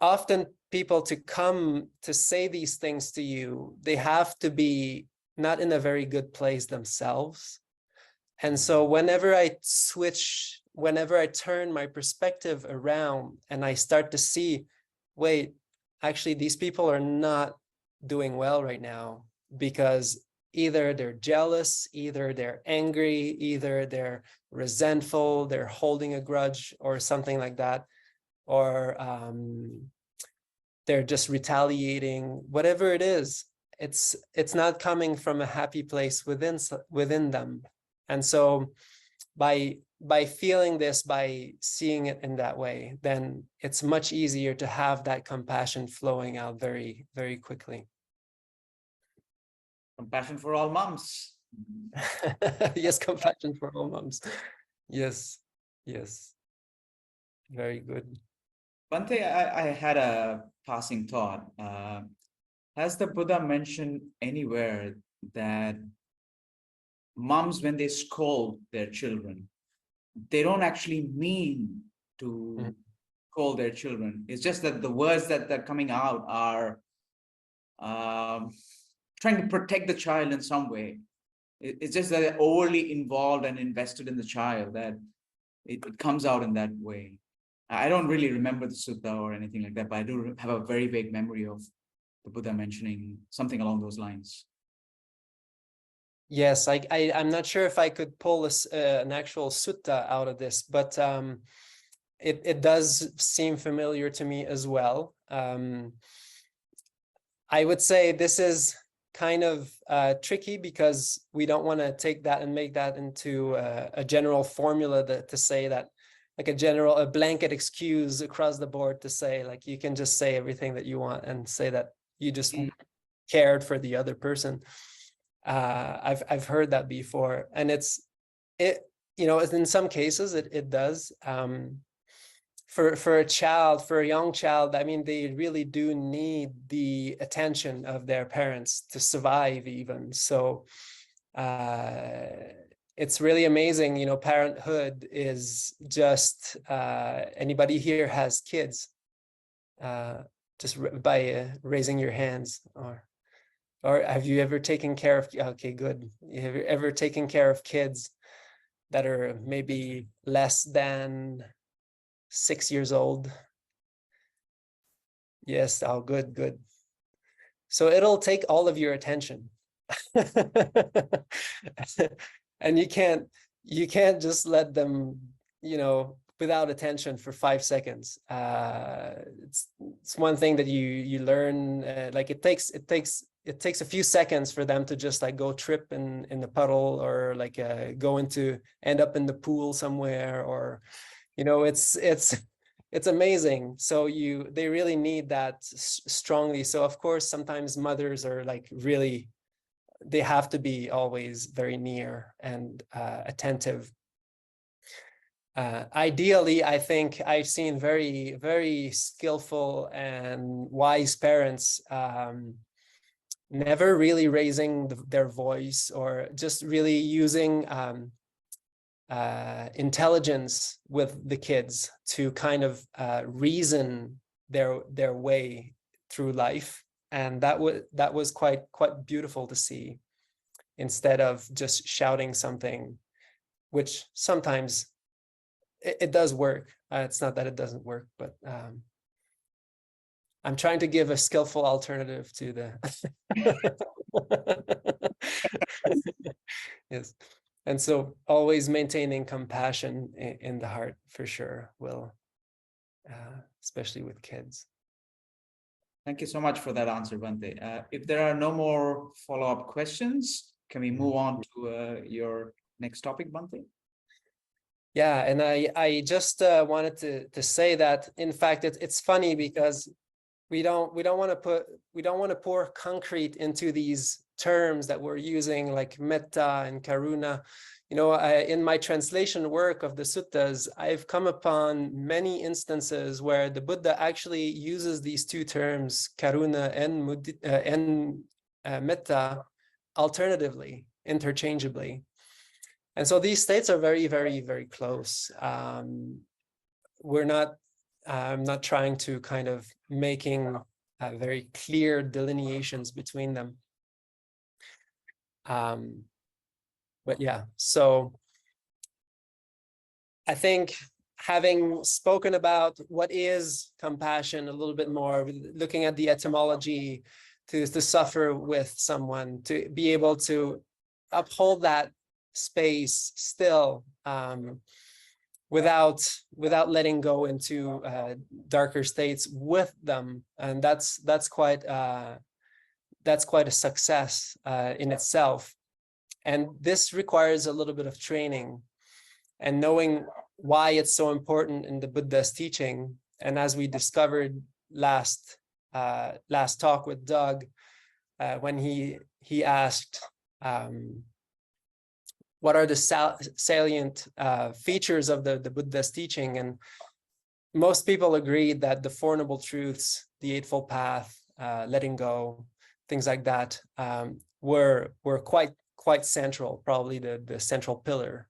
Often people to come to say these things to you, they have to be not in a very good place themselves. And so whenever I turn my perspective around and I start to see, wait, actually these people are not doing well right now, because either they're jealous, either they're angry, either they're resentful, they're holding a grudge or something like that, or they're just retaliating, whatever it is, it's not coming from a happy place within them. And so by feeling this, by seeing it in that way, then it's much easier to have that compassion flowing out very, very quickly. Compassion for all moms. Yes, compassion for all moms. Yes, yes. Very good. Bhante, I had a passing thought. Has the Buddha mentioned anywhere that moms, when they scold their children, they don't actually mean to scold their children? It's just that the words that are coming out are trying to protect the child in some way. It's just that they're overly involved and invested in the child, that it comes out in that way. I don't really remember the sutta or anything like that, but I do have a very vague memory of the Buddha mentioning something along those lines. Yes, I'm not sure if I could pull an actual sutta out of this, but it does seem familiar to me as well. I would say this is kind of tricky, because we don't want to take that and make that into a general formula to say that, like a blanket excuse across the board to say, like, you can just say everything that you want and say that you just cared for the other person. I've heard that before, and it in some cases it does. For a young child, I mean, they really do need the attention of their parents to survive even. So it's really amazing, parenthood is just, anybody here has kids, just by raising your hands, or Or have you ever taken care of, okay, good. Have you ever taken care of kids that are maybe less than 6 years old? Yes, oh, good, good. So it'll take all of your attention. And you can't just let them, without attention for 5 seconds. It's one thing that you learn, like it takes a few seconds for them to just like go trip in the puddle, or like end up in the pool somewhere, or it's amazing. So they really need that strongly. So of course, sometimes mothers are like really, they have to be always very near and attentive. Ideally, I think I've seen very, very skillful and wise parents never really raising their voice, or just really using intelligence with the kids to kind of reason their way through life. And that was quite beautiful to see, instead of just shouting something, which sometimes it does work. It's not that it doesn't work, but I'm trying to give a skillful alternative to the yes. And so always maintaining compassion in the heart, for sure, will, especially with kids. Thank you so much for that answer, Bhante. If there are no more follow-up questions, can we move on to your next topic, Bhante? Yeah, and I just wanted to say that, in fact, it's funny because we don't want to pour concrete into these terms that we're using, like metta and karuna. In my translation work of the suttas, I've come upon many instances where the Buddha actually uses these two terms, karuna and metta, alternatively, interchangeably. And so these states are very, very, very close. I'm not trying to kind of making very clear delineations between them. But yeah, so I think, having spoken about what is compassion a little bit more, looking at the etymology, to suffer with someone, to be able to uphold that space still, without letting go into darker states with them, and that's quite a success in itself. And this requires a little bit of training and knowing why it's so important in the Buddha's teaching. And as we discovered last talk with Doug, when he asked, what are the salient features of the Buddha's teaching? And most people agreed that the Four Noble Truths, the Eightfold Path, letting go, things like that, were quite central, probably the central pillar.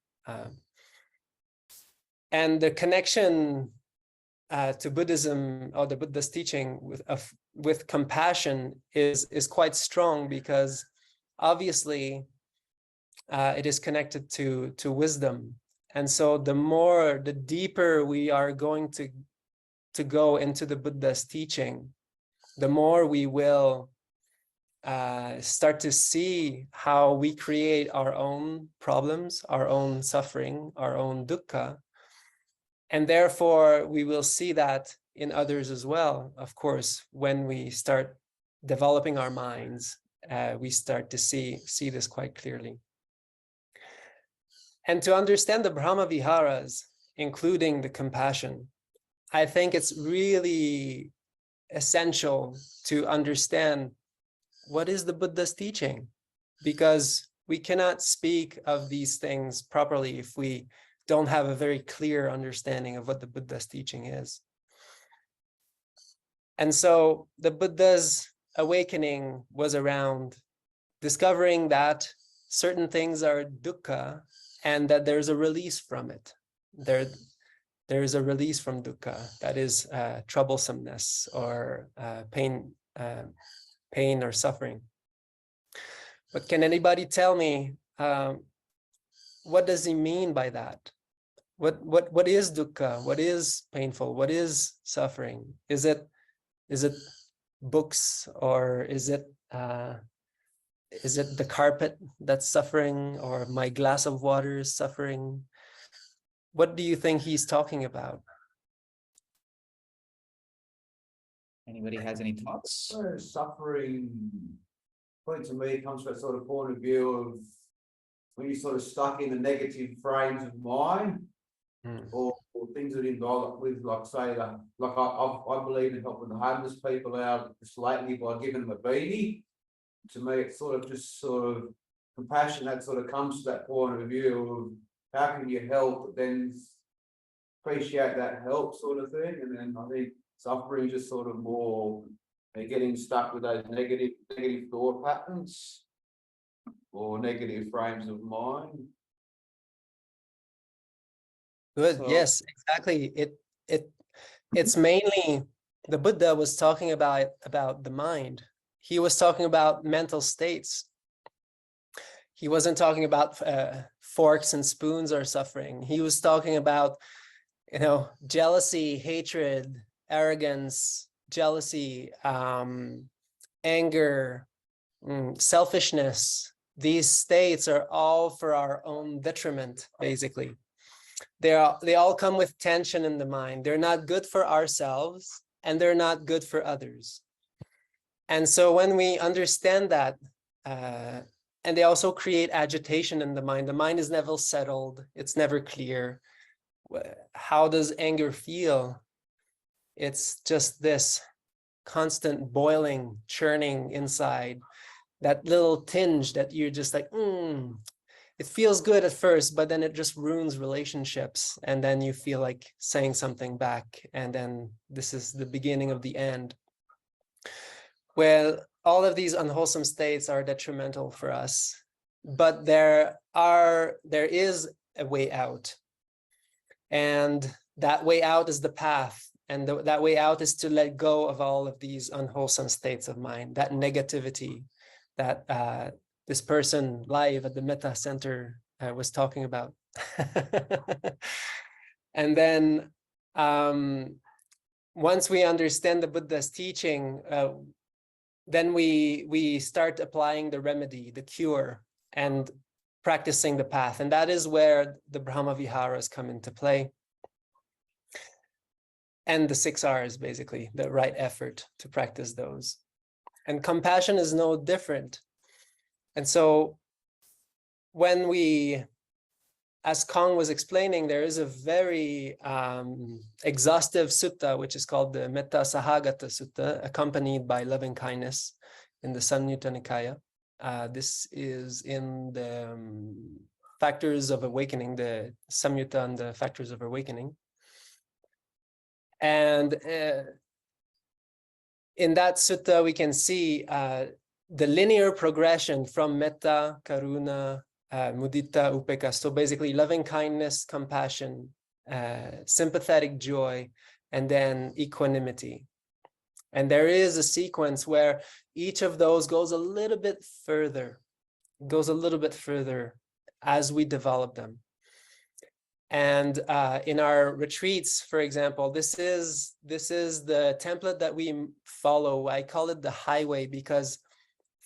And the connection to Buddhism, or the Buddha's teaching with compassion is quite strong, because obviously it is connected to wisdom. And so the deeper we are going to go into the Buddha's teaching, the more we will start to see how we create our own problems, our own suffering, our own dukkha. And therefore, we will see that in others as well. Of course, when we start developing our minds, we start to see this quite clearly. And to understand the Brahmaviharas, including the compassion, I think it's really essential to understand what is the Buddha's teaching, because we cannot speak of these things properly if we don't have a very clear understanding of what the Buddha's teaching is. And so the Buddha's awakening was around discovering that certain things are dukkha, and that there's a release from it. There is a release from dukkha, that is troublesomeness, or pain or suffering. But can anybody tell me, what does he mean by that? What is dukkha? What is painful? What is suffering? Is it books, or is it the carpet that's suffering, or my glass of water is suffering? What do you think he's talking about? Anybody has any thoughts? So suffering, according to me, comes from a sort of point of view of when you're sort of stuck in the negative frames of mind, or things that involve with, like say, I believe in helping the homeless people out just lately by giving them a beanie. To me, it's sort of compassion that sort of comes to that point of view of how can you help, but then appreciate that help sort of thing. And then I think suffering is just sort of more getting stuck with those negative thought patterns or negative frames of mind. Good. So- Yes, exactly. It's mainly, the Buddha was talking about the mind. He was talking about mental states. He wasn't talking about forks and spoons or suffering. He was talking about, jealousy, hatred, arrogance, jealousy, anger, selfishness. These states are all for our own detriment, basically. They all come with tension in the mind. They're not good for ourselves, and they're not good for others. And so when we understand that, and they also create agitation in the mind is never settled. It's never clear. How does anger feel? It's just this constant boiling, churning inside, that little tinge that you're just like, it feels good at first, but then it just ruins relationships. And then you feel like saying something back. And then this is the beginning of the end. Well, all of these unwholesome states are detrimental for us, but there is a way out. And that way out is the path. And that way out is to let go of all of these unwholesome states of mind, that negativity that this person live at the Metta Center was talking about. And then once we understand the Buddha's teaching, then we start applying the remedy, the cure, and practicing the path. And that is where the Brahmaviharas come into play. And the 6 R's, basically, the right effort to practice those. And compassion is no different. And so when we, as Kong was explaining, there is a very exhaustive sutta, which is called the Metta Sahagata Sutta, accompanied by loving kindness in the Samyutta Nikaya. This is in the Factors of Awakening, the Samyutta and the Factors of Awakening. And in that sutta, we can see the linear progression from Metta, Karuna, Mudita, Upekkha. So basically loving kindness, compassion, sympathetic joy, and then equanimity. And there is a sequence where each of those goes a little bit further, as we develop them. And in our retreats, for example, this is the template that we follow. I call it the highway because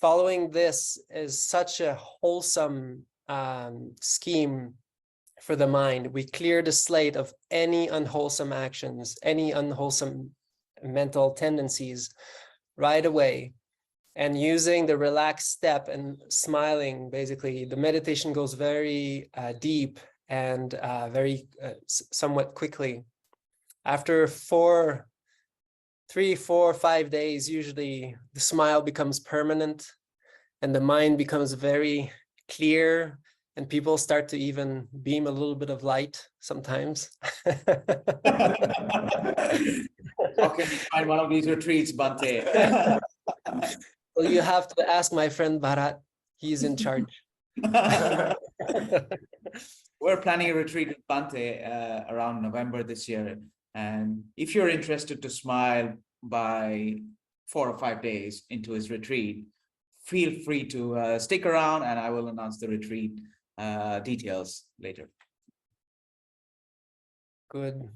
following this is such a wholesome scheme for the mind. We clear the slate of any unwholesome actions, any unwholesome mental tendencies right away. And using the relaxed step and smiling, basically, the meditation goes very deep and very somewhat quickly. After 3, 4, 5 days, usually the smile becomes permanent and the mind becomes very clear, and people start to even beam a little bit of light sometimes. How can we find one of these retreats, Bhante? Well, you have to ask my friend Bharat. He's in charge. We're planning a retreat with Bhante around November this year. And if you're interested to smile by 4 or 5 days into his retreat, feel free to stick around, and I will announce the retreat details later. Good.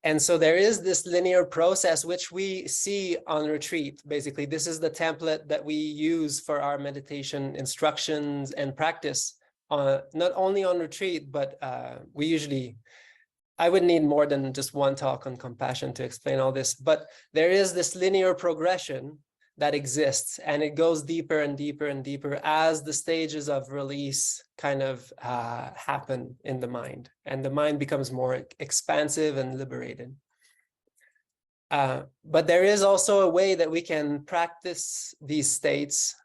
And so there is this linear process which we see on retreat. Basically, this is the template that we use for our meditation instructions and practice, not only on retreat, but I would need more than just one talk on compassion to explain all this. But there is this linear progression that exists, and it goes deeper and deeper and deeper as the stages of release kind of happen in the mind, and the mind becomes more expansive and liberated. But there is also a way that we can practice these states,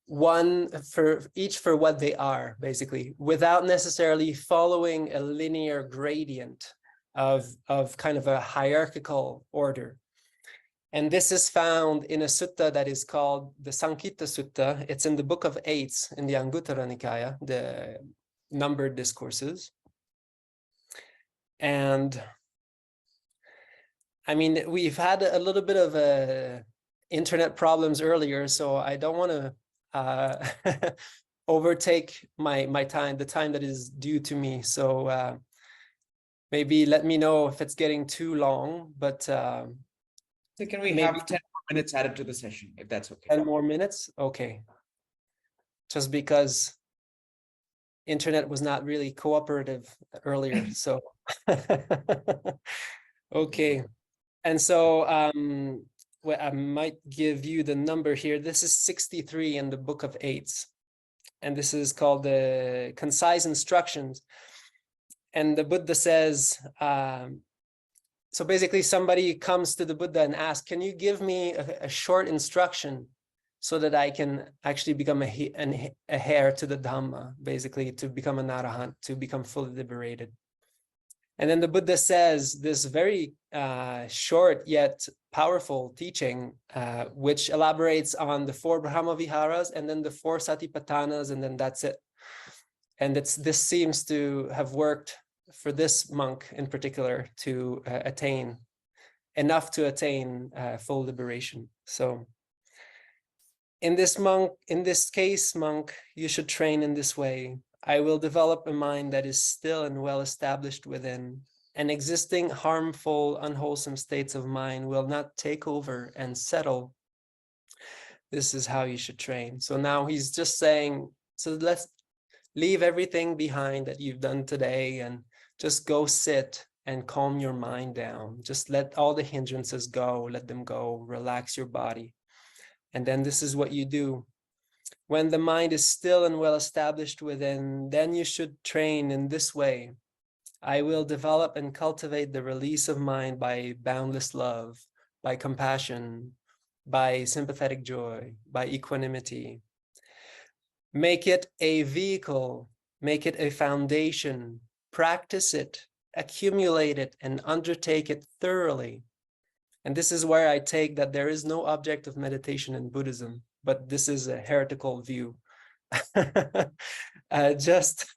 one for each for what they are, basically, without necessarily following a linear gradient of kind of a hierarchical order. And this is found in a sutta that is called the Sankhitta Sutta. It's in the Book of Eights in the Anguttara Nikaya, the numbered discourses. And I mean, we've had a little bit of internet problems earlier, so I don't want to overtake my time, the time that is due to me. So maybe let me know if it's getting too long, but so can we have 10 more minutes added to the session, if that's okay? 10 more minutes? Okay. Just because internet was not really cooperative earlier, so. Okay. And so well, I might give you the number here. This is 63 in the Book of Eights. And this is called the Concise Instructions. And the Buddha says, so basically somebody comes to the Buddha and asks, can you give me a short instruction so that I can actually become a heir to the Dhamma, basically to become an Arahant, to become fully liberated. And then the Buddha says this very short yet powerful teaching, which elaborates on the 4 Brahmaviharas and then the 4 Satipatthanas, and then that's it. And this seems to have worked for this monk in particular to attain enough to attain full liberation. So in this case, monk, you should train in this way. I will develop a mind that is still and well established within, and existing harmful, unwholesome states of mind will not take over and settle. This is how you should train. So now he's just saying, so let's leave everything behind that you've done today and just go sit and calm your mind down. Just let all the hindrances go, let them go, relax your body. And then this is what you do. When the mind is still and well established within, then you should train in this way. I will develop and cultivate the release of mind by boundless love, by compassion, by sympathetic joy, by equanimity. Make it a vehicle, make it a foundation, practice it, accumulate it, and undertake it thoroughly. And this is where I take that there is no object of meditation in Buddhism, but this is a heretical view. Just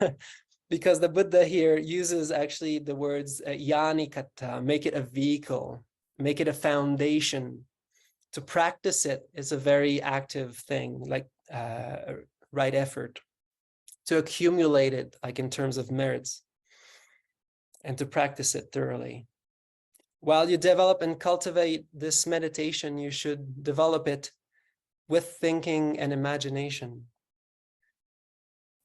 because the Buddha here uses actually the words yanikata, make it a vehicle, make it a foundation. To practice it is a very active thing, like right effort. To accumulate it, like in terms of merits, and to practice it thoroughly. While you develop and cultivate this meditation, you should develop it with thinking and imagination.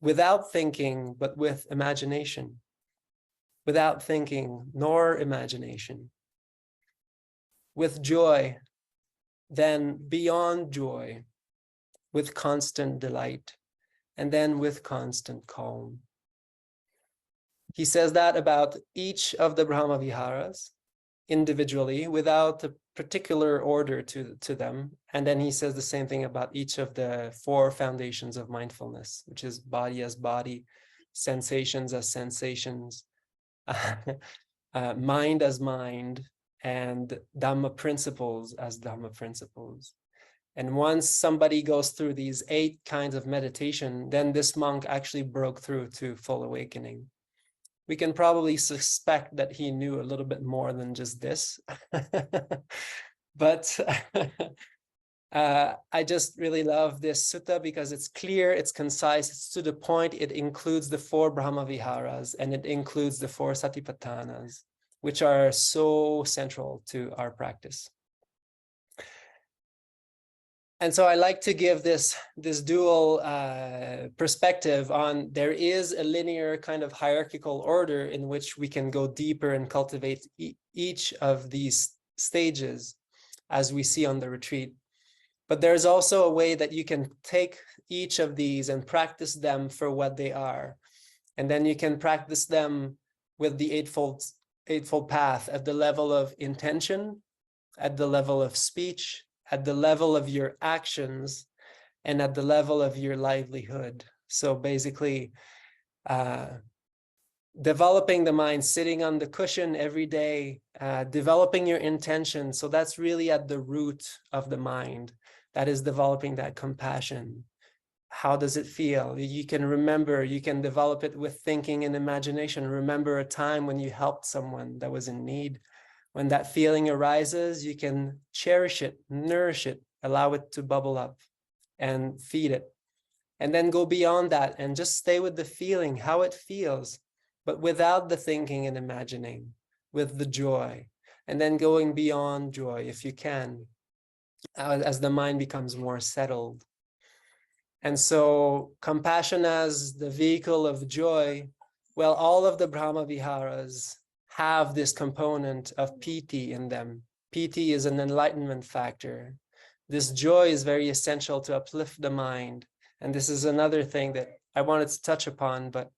Without thinking, but with imagination. Without thinking, nor imagination. With joy, then beyond joy, with constant delight, and then with constant calm. He says that about each of the Brahmaviharas individually, without a particular order to them. And then he says the same thing about each of the 4 foundations of mindfulness, which is body as body, sensations as sensations, mind as mind, and Dhamma principles as Dhamma principles. And once somebody goes through these 8 kinds of meditation, then this monk actually broke through to full awakening. We can probably suspect that he knew a little bit more than just this. But I just really love this sutta because it's clear, it's concise, it's to the point. It includes the 4 Brahmaviharas and it includes the 4 Satipatthanas, which are so central to our practice. And so I like to give this dual perspective on there is a linear kind of hierarchical order in which we can go deeper and cultivate each of these stages as we see on the retreat. But there's also a way that you can take each of these and practice them for what they are. And then you can practice them with the eightfold path at the level of intention, at the level of speech, at the level of your actions, and at the level of your livelihood. So basically, developing the mind, sitting on the cushion every day, developing your intention. So that's really at the root of the mind. That is developing that compassion. How does it feel? You can remember, you can develop it with thinking and imagination. Remember a time when you helped someone that was in need. When that feeling arises, you can cherish it, nourish it, allow it to bubble up and feed it. And then go beyond that and just stay with the feeling, how it feels, but without the thinking and imagining, with the joy. And then going beyond joy if you can, as the mind becomes more settled. And so compassion as the vehicle of joy, well, all of the Brahmaviharas have this component of piti in them. Piti is an enlightenment factor. This joy is very essential to uplift the mind. And this is another thing that I wanted to touch upon, but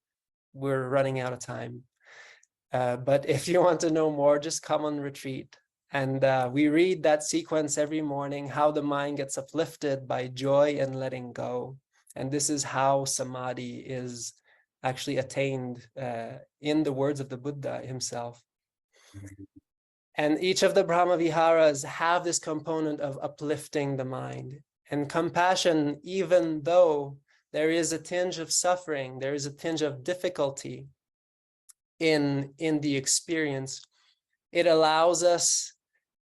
we're running out of time. But if you want to know more, just come on retreat. And we read that sequence every morning, how the mind gets uplifted by joy and letting go. And this is how samadhi is actually attained in the words of the Buddha himself. And each of the Brahmaviharas have this component of uplifting the mind. And compassion, even though there is a tinge of suffering, there is a tinge of difficulty in the experience, it allows us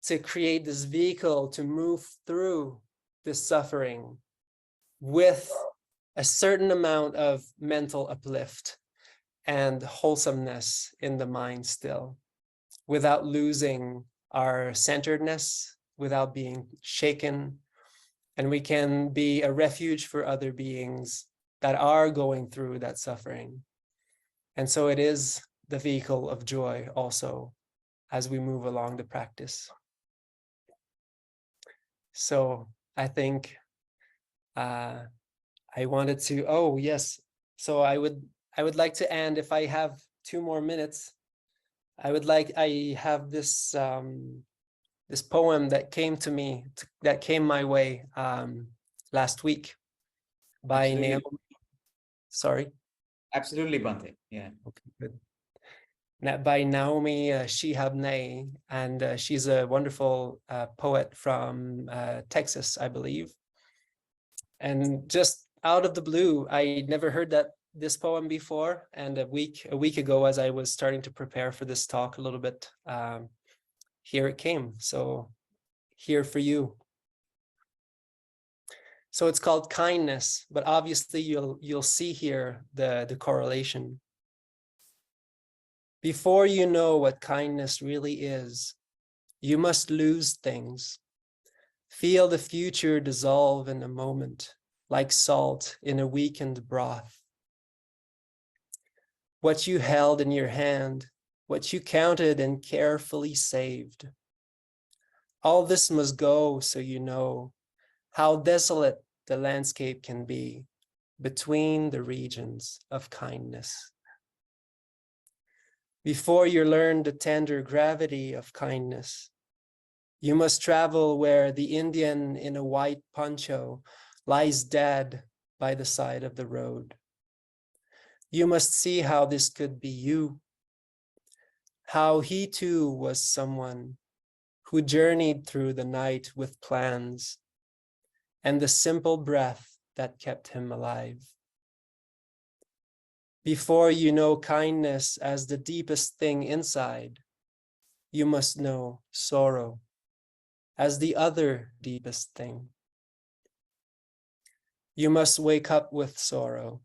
to create this vehicle to move through this suffering with a certain amount of mental uplift and wholesomeness in the mind still, without losing our centeredness, without being shaken. And we can be a refuge for other beings that are going through that suffering. And so it is the vehicle of joy also as we move along the practice. So I think I wanted to, oh yes. So I would like to end, if I have 2 more minutes, I have this this poem that came to me, that came my way last week by Naomi. Sorry. Absolutely, Bhante. Yeah. Okay, good. By Naomi Shihab, and she's a wonderful poet from Texas, I believe. And just out of the blue, I never heard this poem before. And a week ago, as I was starting to prepare for this talk a little bit, here it came. So here for you. So it's called Kindness, but obviously you'll see here the correlation. Before you know what kindness really is, you must lose things. Feel the future dissolve in a moment, like salt in a weakened broth. What you held in your hand, what you counted and carefully saved. All this must go so you know how desolate the landscape can be between the regions of kindness. Before you learn the tender gravity of kindness, you must travel where the Indian in a white poncho lies dead by the side of the road. You must see how this could be you, how he too was someone who journeyed through the night with plans and the simple breath that kept him alive. Before you know kindness as the deepest thing inside, you must know sorrow as the other deepest thing You must wake up with sorrow.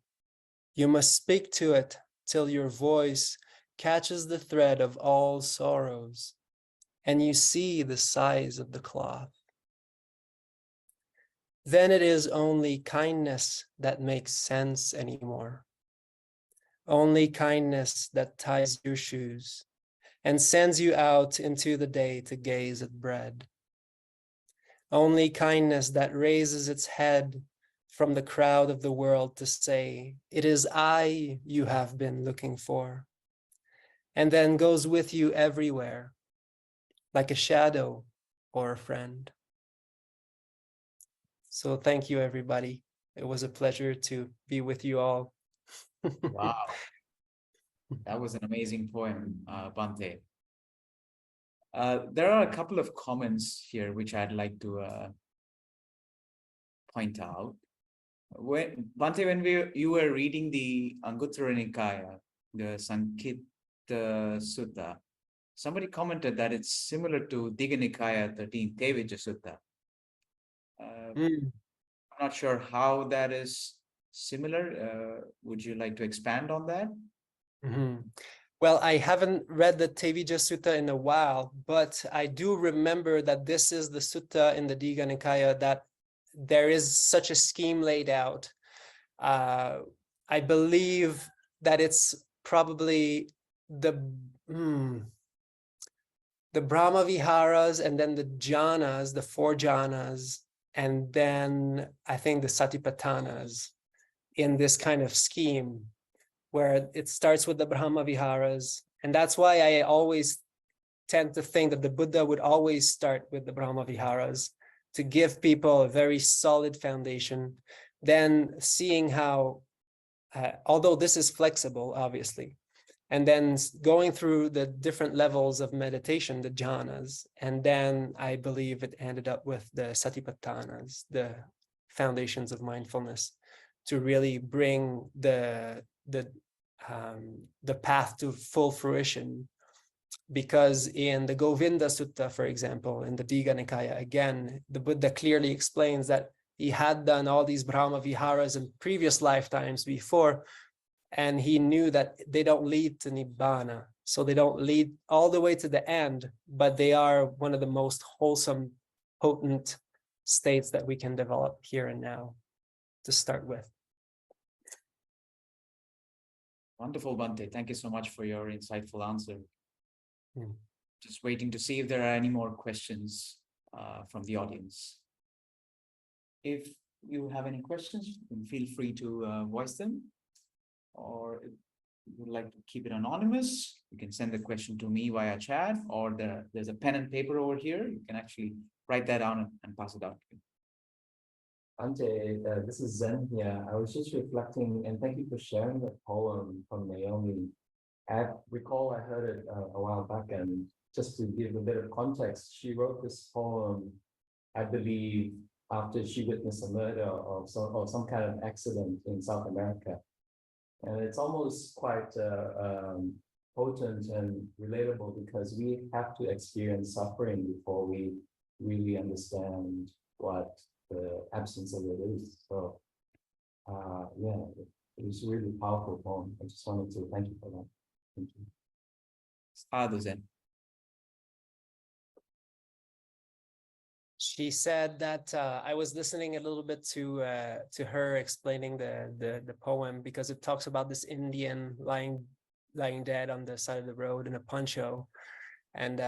You must speak to it till your voice catches the thread of all sorrows, and you see the size of the cloth. Then it is only kindness that makes sense anymore. Only kindness that ties your shoes and sends you out into the day to gaze at bread. Only kindness that raises its head from the crowd of the world to say, "It is I you have been looking for," and then goes with you everywhere, like a shadow or a friend. So thank you, everybody. It was a pleasure to be with you all. Wow. That was an amazing poem, Bhante. There are a couple of comments here which I'd like to point out. Bhante, when you were reading the Anguttara Nikaya, the Sankhita Sutta, somebody commented that it's similar to Digha Nikaya 13, Tevijja Sutta. I'm not sure how that is similar. Would you like to expand on that? Well, I haven't read the Tevijja Sutta in a while, but I do remember that this is the sutta in the Digha Nikaya that there is such a scheme laid out. I believe that it's probably the Brahmaviharas and then the jhanas, the 4 jhanas, and then I think the Satipatthanas in this kind of scheme, where it starts with the Brahmaviharas. And that's why I always tend to think that the Buddha would always start with the Brahmaviharas to give people a very solid foundation. Then seeing how, although this is flexible, obviously, and then going through the different levels of meditation, the jhanas, and then I believe it ended up with the Satipatthanas, the foundations of mindfulness, to really bring the path to full fruition. Because in the Govinda Sutta, for example, in the Digha Nikaya, again, the Buddha clearly explains that he had done all these Brahmaviharas in previous lifetimes before, and he knew that they don't lead to Nibbana. So they don't lead all the way to the end, but they are one of the most wholesome, potent states that we can develop here and now to start with. Wonderful, Bhante. Thank you so much for your insightful answer. Just waiting to see if there are any more questions from the audience. If you have any questions, you can feel free to voice them. Or if you would like to keep it anonymous, you can send the question to me via chat, or there's a pen and paper over here. You can actually write that down and pass it out to you. Bhante, this is Zen here. I was just reflecting, and thank you for sharing the poem from Naomi. I recall I heard it a while back, and just to give a bit of context, she wrote this poem, I believe, after she witnessed a murder or some kind of accident in South America. And it's almost quite potent and relatable, because we have to experience suffering before we really understand what the absence of it is. So, yeah, it was a really powerful poem. I just wanted to thank you for that. Thank you. Sadhu Zen. She said that I was listening a little bit to her explaining the poem, because it talks about this Indian lying dead on the side of the road in a poncho, and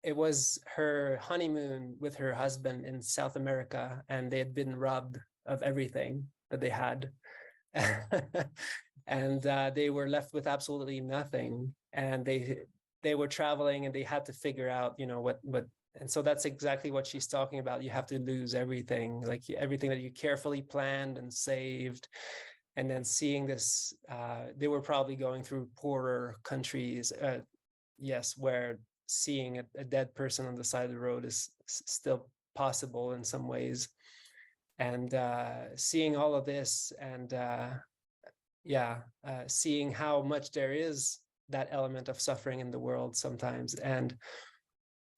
it was her honeymoon with her husband in South America, and they had been robbed of everything that they had, and they were left with absolutely nothing, and they were traveling, and they had to figure out, you know, what. And so that's exactly what she's talking about. You have to lose everything, like everything that you carefully planned and saved. And then seeing this, they were probably going through poorer countries, yes, where seeing a dead person on the side of the road is still possible in some ways. And seeing all of this, and seeing how much there is that element of suffering in the world sometimes. And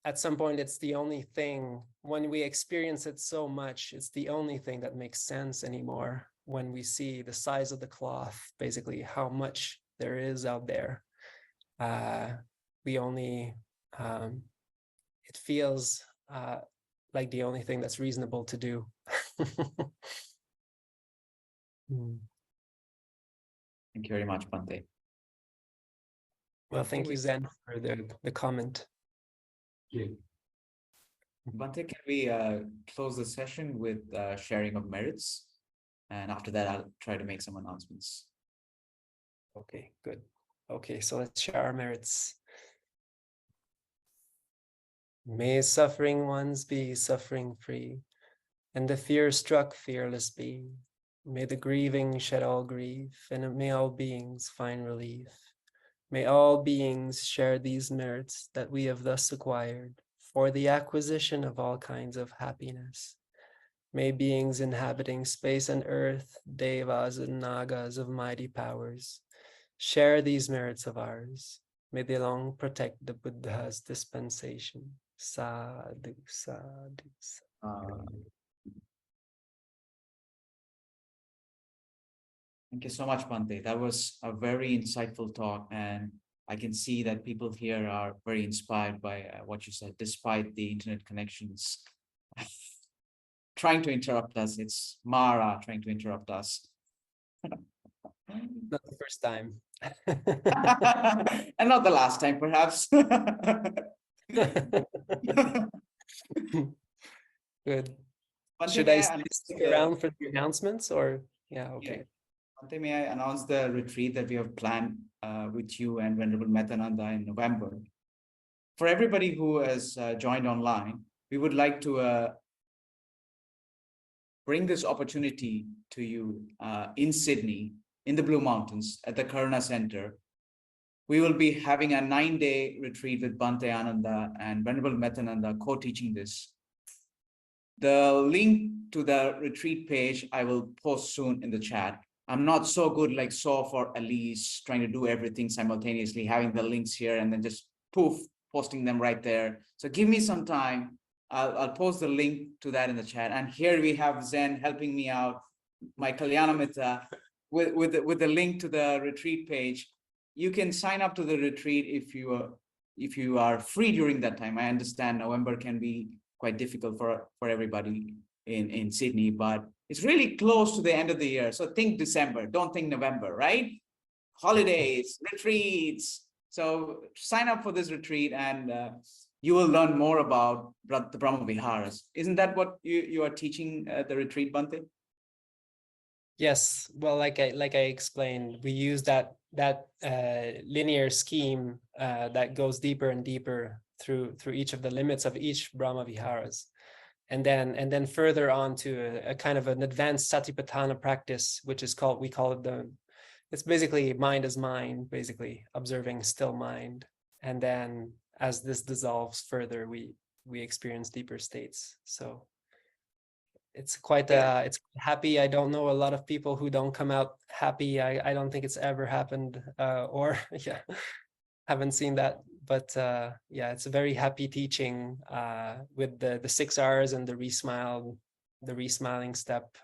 at some point, it's the only thing, when we experience it so much, it's the only thing that makes sense anymore. When we see the size of the cloth, basically how much there is out there, we only, it feels like the only thing that's reasonable to do. Thank you very much, Bhante. Well, thank you, Zen, for the comment. Bhante, can we close the session with sharing of merits? And after that, I'll try to make some announcements. Okay, good. Okay, so let's share our merits. May suffering ones be suffering free, and the fear struck fearless be. May the grieving shed all grief, and may all beings find relief. May all beings share these merits that we have thus acquired for the acquisition of all kinds of happiness. May beings inhabiting space and earth, devas and nagas of mighty powers, share these merits of ours. May they long protect the Buddha's dispensation. Sadhu, sadhu, sadhu. Thank you so much, Bhante. That was a very insightful talk, and I can see that people here are very inspired by what you said, despite the internet connections trying to interrupt us. It's Mara trying to interrupt us. Not the first time. And not the last time, perhaps. Good. Bhante, Should may I stick around for the announcements, or? Yeah, okay. Yeah. Bhante, may I announce the retreat that we have planned with you and Venerable Metta Ananda in November? For everybody who has joined online, we would like to bring this opportunity to you in Sydney, in the Blue Mountains, at the Karuna Center. We will be having a 9-day retreat with Bhante Ananda and Venerable Metta Ananda co-teaching this. The link to the retreat page I will post soon in the chat. I'm not so good like so for Elise, trying to do everything simultaneously, having the links here and then just poof, posting them right there. So give me some time. I'll post the link to that in the chat. And here we have Zen helping me out, my Kalyana Mitta, with the link to the retreat page. You can sign up to the retreat if you are free during that time. I understand November can be quite difficult for everybody in Sydney, but it's really close to the end of the year. So think December, don't think November, right? Holidays, retreats. So sign up for this retreat and you will learn more about the Brahmaviharas. Isn't that what you are teaching at the retreat, Bhante? Yes, well, like I explained, we use that linear scheme that goes deeper and deeper through each of the limits of each Brahmaviharas, and then further on to a kind of an advanced Satipatthana practice, which is called, we call it it's basically mind as mind, basically observing still mind, and then as this dissolves further, we experience deeper states. So it's quite it's happy. I don't know a lot of people who don't come out happy. I don't think it's ever happened, or yeah, haven't seen that. But yeah, it's a very happy teaching with the 6 R's and the resmiling step.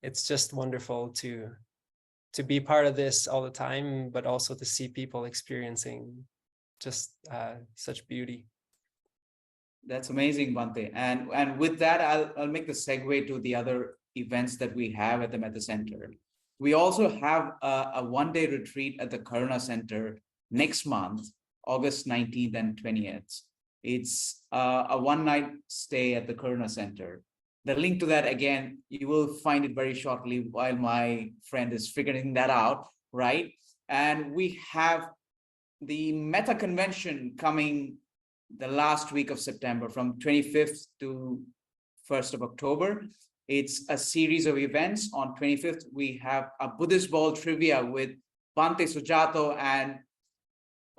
It's just wonderful to be part of this all the time, but also to see people experiencing just such beauty. That's amazing, Bhante. And with that, I'll make the segue to the other events that we have at the Metta Center. We also have a 1-day retreat at the Karuna Center next month, August 19th and 20th. It's a 1-night stay at the Karuna Center. The link to that, again, you will find it very shortly while my friend is figuring that out, right? And we have the Metta Convention coming the last week of September, from 25th to 1st of October. It's a series of events. On 25th, we have a Buddhist Ball trivia with Bhante Sujato and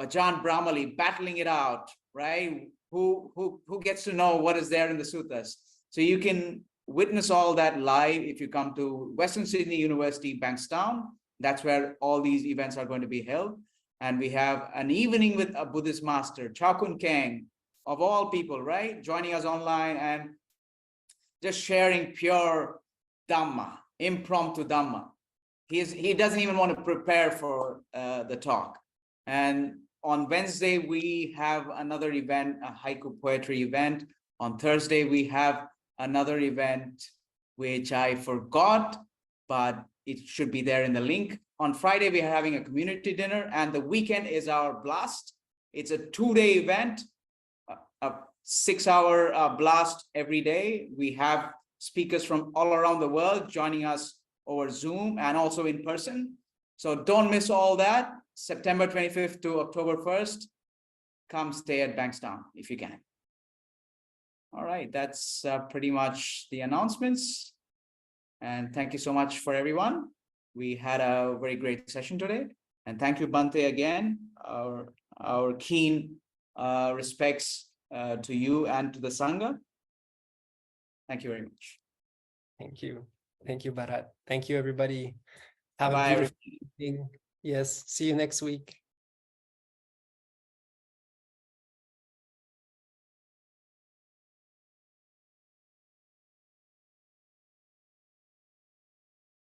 Ajahn Brahmali battling it out, right? Who gets to know what is there in the suttas. So you can witness all that live if you come to Western Sydney University, Bankstown. That's where all these events are going to be held. And we have an evening with a Buddhist master, Chao Kun Keng, of all people, right? Joining us online and just sharing pure Dhamma, impromptu Dhamma. He doesn't even want to prepare for the talk. And on Wednesday, we have another event, a haiku poetry event. On Thursday, we have another event, which I forgot, but it should be there in the link. On Friday, we are having a community dinner, and the weekend is our blast. It's a 2-day event, a 6-hour blast every day. We have speakers from all around the world joining us over Zoom and also in person. So don't miss all that. September 25th to October 1st, come stay at Bankstown if you can. All right, that's pretty much the announcements. And thank you so much for everyone. We had a very great session today. And thank you, Bhante, again. Our keen respects to you and to the Sangha. Thank you very much. Thank you. Thank you, Bharat. Thank you, everybody. Have Bye, a beautiful evening. Yes, see you next week.